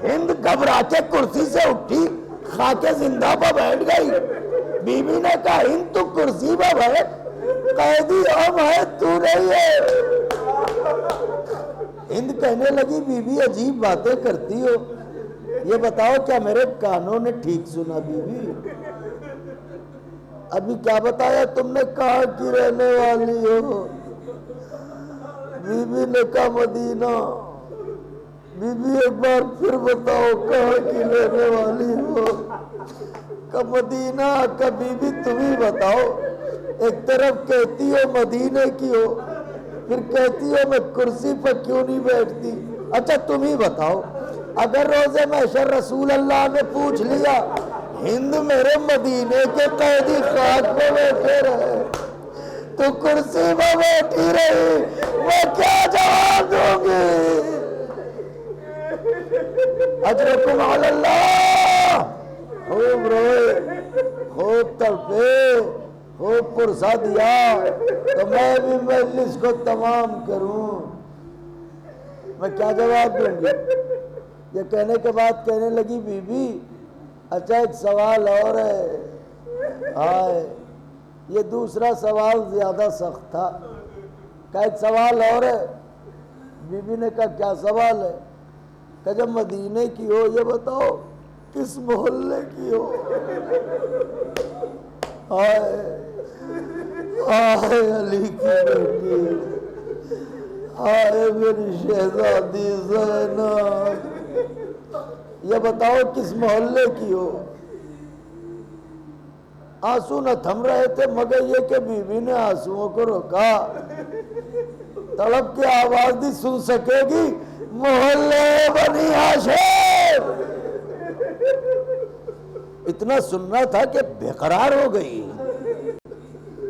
ہند گھبرا کے کرسی سے اٹھی، خاک زندہ پہ بیٹھ گئی۔ بی بی نے کہا ہند تو کرسی پہ بیٹھ، قیدی ہم ہے تو نہیں ہے۔ ہند کہنے لگی بی بی عجیب باتیں کرتی ہو، یہ بتاؤ کیا میرے کانوں نے ٹھیک سنا؟ بی بی ابھی کیا بتایا تم نے؟ کہاں کی رہنے والی ہو؟ بی بی نے کہا مدینہ۔ بی بی ایک بار پھر بتاؤ کہاں کی رہنے والی ہو؟ کہ مدینہ۔ کہ بی بی تم ہی بتاؤ، ایک طرف کہتی ہو مدینے کی ہو، پھر کہتی ہو میں کرسی پر کیوں نہیں بیٹھتی؟ اچھا تم ہی بتاؤ، اگر روز محشر رسول اللہ نے پوچھ لیا ہند میرے مدینے کے قیدی خاک پہ بیٹھے رہے تو کرسی پہ بیٹھی رہی، میں کیا جواب دوں گی؟ اجرکم علی اللہ۔ خوب روئے، خوب تڑپے، خوب پرسہ دیا، تو میں بھی مجلس کو تمام کروں، میں کیا جواب دوں گی؟ یہ کہنے کے بعد کہنے لگی بی بی اچھا ایک سوال اور ہے۔ آئے یہ دوسرا سوال زیادہ سخت تھا، کہ ایک سوال اور ہے۔ بی بی نے کہا کیا سوال ہے؟ کہ جب مدینے کی ہو یہ بتاؤ کس محلے کی ہو؟ آئے آئے علی کی بیٹی، ہائے میری شہزادی زینب، یہ بتاؤ کس محلے کی ہو؟ آنسو نہ تھم رہے تھے مگر یہ کہ بیوی نے آنسوؤں کو روکا۔ تڑپ کی آواز نہیں سن سکے گی، محلے بنی ہاشم۔ اتنا سننا تھا کہ بے قرار ہو گئی۔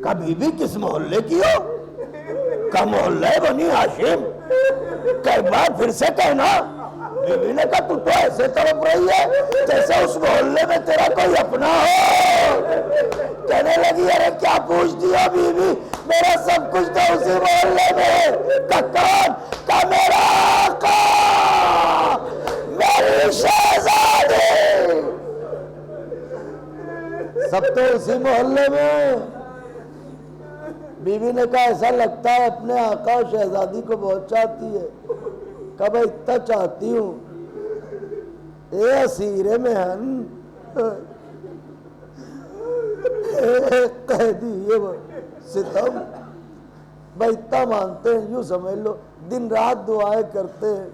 کا بیوی کس محلے کی ہو؟ کا محلے بنی ہاشم۔ کئی بار پھر سے کہنا۔ بیوی نے کہا تو ایسے تڑپ رہی ہے جیسے اس محلے میں تیرا کوئی اپنا ہو۔ کہنے لگی ارے کیا پوچھتی ہو بیوی، میرا سب کچھ تو اسی محلے میں۔ کون؟ کا میرا آقا، میری شہزادی، سب تو اسی محلے میں۔ بیوی نے کہا ایسا لگتا ہے اپنے آقا و شہزادی کو بہت چاہتی ہے۔ کہا میں اتنا چاہتی ہوں اے اسیر مہن، اے قیدی یہ ستم، بھائی اتنا مانتے ہیں، یوں سمجھ لو دن رات دعائیں کرتے ہیں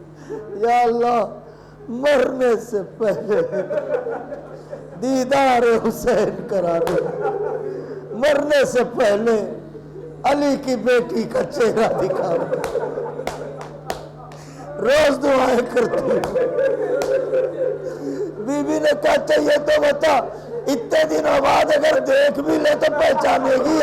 یا اللہ مرنے سے پہلے دیدار حسین کرا دے، مرنے سے پہلے علی کی بیٹی کا چہرہ دکھا دے۔ روز دعائیں کرتی۔ بی بی نے کہا چاہیے تو بتا اتنے دنوں بعد اگر دیکھ بھی لے تو پہچانے گی؟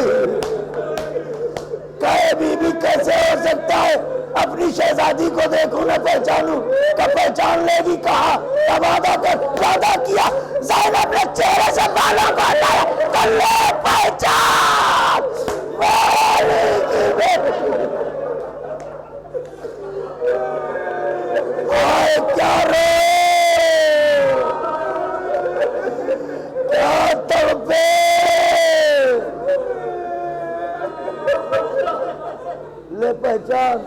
کہے بی بی کیسے ہو سکتا ہے اپنی شہزادی کو دیکھوں نہ پہچانوں؟ کہ پہچان لے گی کہا؟ وعدہ کیا زینب نے چہرے سے بالوں کو ہٹایا، کر لے پہچان والی کی بیٹی۔ آئے کیا رو کیا تڑپے، لے پہچان۔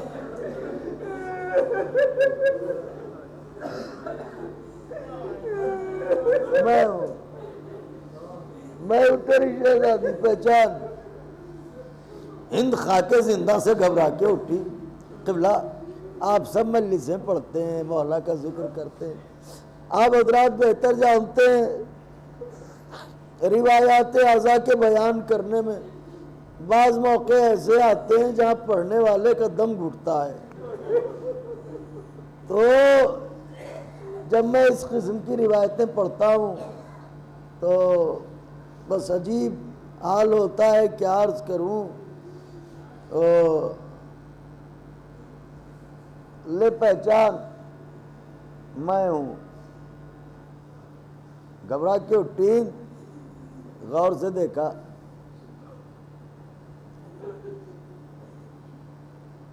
میں ہوں تیری شہزادی، پہچان۔ ہند خاک زندہ سے گھبرا کے اٹھی۔ قبلہ آپ سب مجلسیں پڑھتے ہیں، مولا کا ذکر کرتے ہیں، آپ حضرات بہتر جانتے ہیں روایات اعضاء کے بیان کرنے میں بعض موقع ایسے آتے ہیں جہاں پڑھنے والے کا دم گھٹتا ہے۔ تو جب میں اس قسم کی روایتیں پڑھتا ہوں تو بس عجیب حال ہوتا ہے، کیا عرض کروں۔ لے پہچان، میں ہوں۔ گھبرا کے اٹھی، غور سے دیکھا،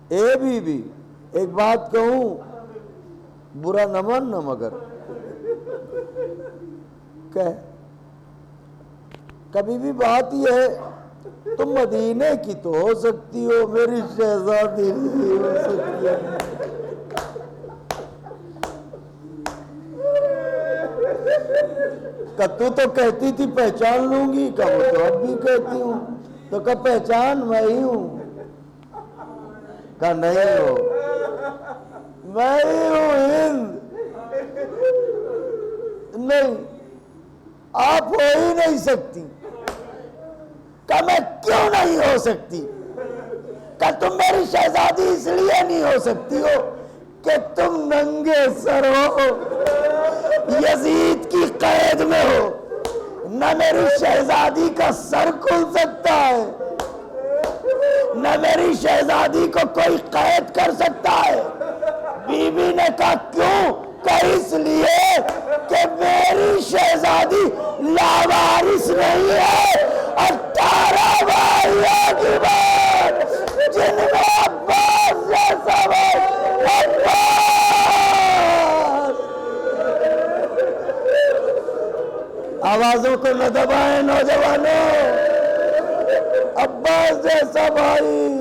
اے بی بی ایک بات کہوں، برا نہ ماننا مگر کہ کبھی بھی بات یہ ہے تم مدینے کی تو ہو سکتی ہو، میری شہزادی نہیں ہو سکتی ہے۔ کہ تو کہتی تھی پہچان لوں گی، کہ وہ تو اب بھی کہتی ہوں، تو کہ پہچان میں ہی ہوں، کہ نہیں ہو، میں ہی ہوں ہند، نہیں آپ ہو ہی نہیں سکتی۔ کہ میں کیوں نہیں ہو سکتی؟ کہ تم میری شہزادی اس لیے نہیں ہو سکتی ہو کہ تم ننگے سر ہو، یزید کی قید میں ہو، نہ میری شہزادی کا سر کھل سکتا ہے، نہ میری شہزادی کو کوئی قید کر سکتا ہے۔ بی بی نے کہا کیوں؟ کہ اس لیے کہ میری شہزادی لاوارث نہیں ہے، 18 بھائیوں کی بات جن میں عباس جیسا عباس، آوازوں کو نہ دبائیں نوجوانوں، عباس جیسا بھائی،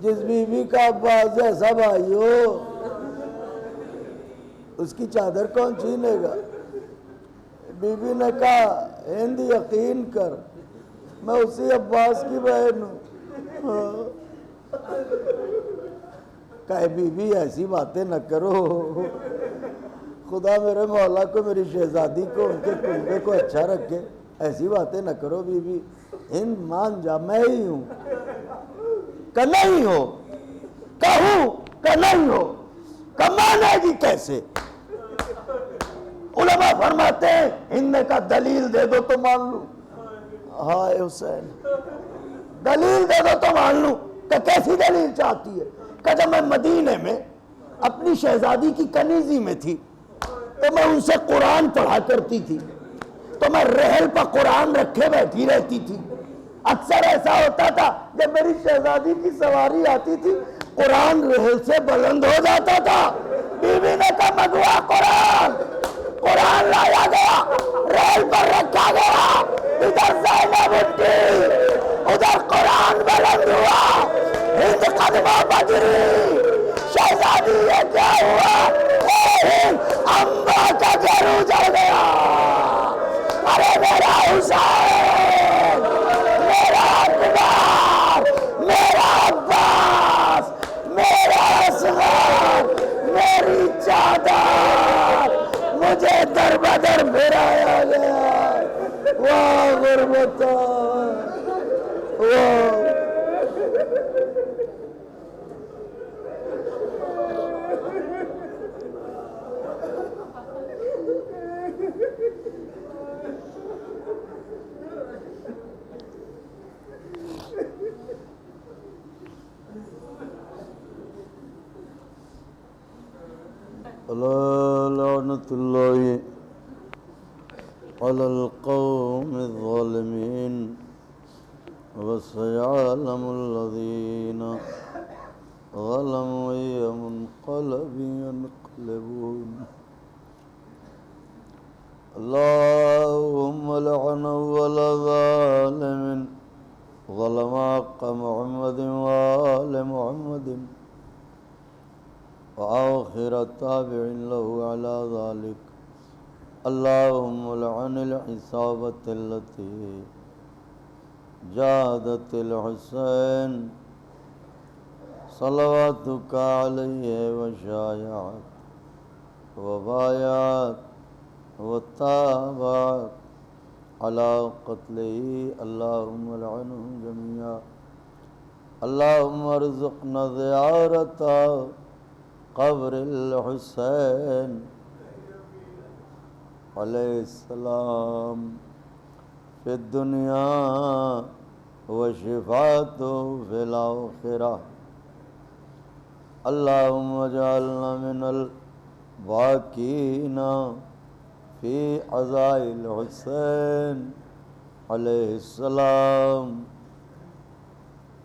جس بیوی کا عباس جیسا بھائی ہو اس کی چادر کون چھینے گا؟ بی بی نے کہا ہند یقین کر میں اسی عباس کی بہن ہوں۔ کہے بی بی ایسی باتیں نہ کرو، خدا میرے مولا کو، میری شہزادی کو، ان کے کنبے کو اچھا رکھے، ایسی باتیں نہ کرو بی بی، ہند مان جا، میں ہی ہوں کہ نہیں ہو، کہوں کہ نہیں ہو، کہ مانے گی کیسے؟ علماء فرماتے ہیں ہند نے کہا دلیل دے دو تو مان لوں۔ ہائے حسین، دلیل دے دو تو مان لوں۔ کہ کیسی دلیل چاہتی ہے؟ کہ جب میں مدینے میں اپنی شہزادی کی کنیزی میں تھی تو میں ان سے قرآن پڑھا کرتی تھی، تو میں رحل پر قرآن رکھے بیٹھی رہتی تھی۔ اکثر ایسا ہوتا تھا جب میری شہزادی کی سواری آتی تھی قرآن رحل سے بلند ہو جاتا تھا۔ بی بی نے کہا منگوا قرآن، قرآن لایا گیا، رحل پر رکھا گیا، ادھر زینب اٹھی، ادھر قرآن بلند ہوا، ہند قدمہ بجری، شہزادی یہ کیا ہوا؟ اے ہند، امبا کا گھر اجڑ گیا۔ ارے میرا حسین، میرا اکبر، میرا عباس، میرا اصغر، میری چادر، مجھے در بدر پھرایا گیا۔ واہ غربتا، واہ۔ لعنت اللہ علی القوم الظالمین وسيعلم الذین ظلموا أي منقلب ينقلبون۔ اللهم لعن أول ظالم ظلم حق محمد وآل محمد وآخر تابع له على ذلك۔ اللهم لعن العصابة التي جادت الحسين صلواتك عليه وشايعت وبايعت وتابعت على قتله، اللهم لعنهم جميعا۔ اللهم ارزقنا زيارة قبر الحسین علیہ السلام فی الدنیا وشفاعته فی الآخرہ۔ اللہم اجعلنا من الباکین فی عزاء الحسین علیہ السلام۔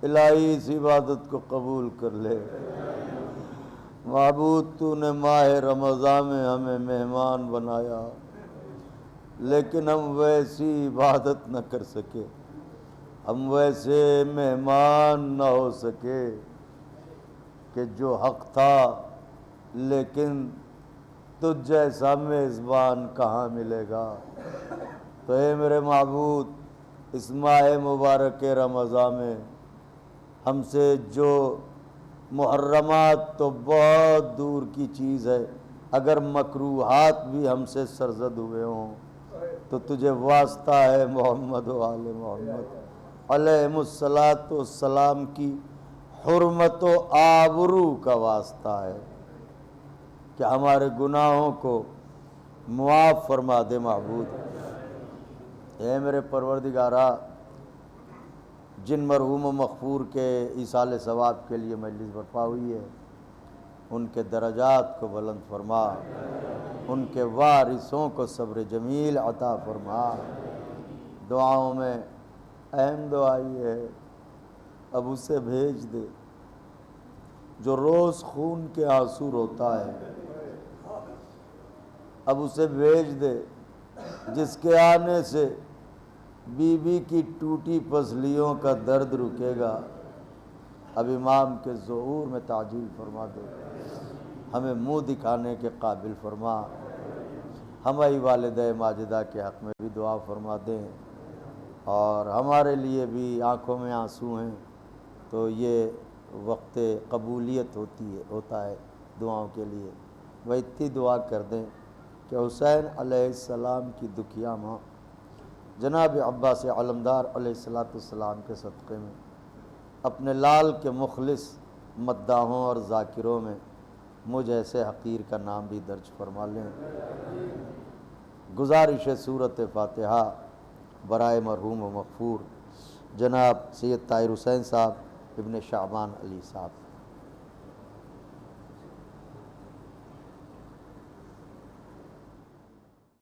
الہی اس عبادت کو قبول کر لے۔ معبود تو نے ماہ رمضان میں ہمیں مہمان بنایا، لیکن ہم ویسی عبادت نہ کر سکے، ہم ویسے مہمان نہ ہو سکے کہ جو حق تھا، لیکن تجھ جیسا میزبان کہاں ملے گا۔ تو اے میرے معبود، اس ماہ مبارک رمضان میں ہم سے جو محرمات تو بہت دور کی چیز ہے، اگر مکروہات بھی ہم سے سرزد ہوئے ہوں تو تجھے واسطہ ہے محمد و آل محمد علیہم السلام کی حرمت و آبرو کا واسطہ ہے کہ ہمارے گناہوں کو معاف فرما دے معبود۔ اے میرے پروردگارہ، جن مرحوم و مغفور کے ایصال ثواب کے لیے مجلس برپا ہوئی ہے، ان کے درجات کو بلند فرما، ان کے وارثوں کو صبر جمیل عطا فرما۔ دعاؤں میں اہم دعائی ہے، اب اسے بھیج دے جو روز خون کے آنسو روتا ہے، اب اسے بھیج دے جس کے آنے سے بی بی کی ٹوٹی پسلیوں کا درد رکے گا۔ اب امام کے ظہور میں تعجیل فرما دے، ہمیں منہ دکھانے کے قابل فرما، ہماری والدہ ماجدہ کے حق میں بھی دعا فرما دیں، اور ہمارے لیے بھی آنکھوں میں آنسو ہیں تو یہ وقت قبولیت ہوتا ہے دعاؤں کے لیے، وہ اتنی دعا کر دیں کہ حسین علیہ السلام کی دکھیا ماں جناب عباس علمدار علیہ السلام کے صدقے میں اپنے لال کے مخلص مداحوں اور ذاکروں میں مجھ ایسے حقیر کا نام بھی درج فرما لیں۔ گزارش سورۃ فاتحہ برائے مرحوم و مغفور جناب سید طاہر حسین صاحب ابن شعبان علی صاحب۔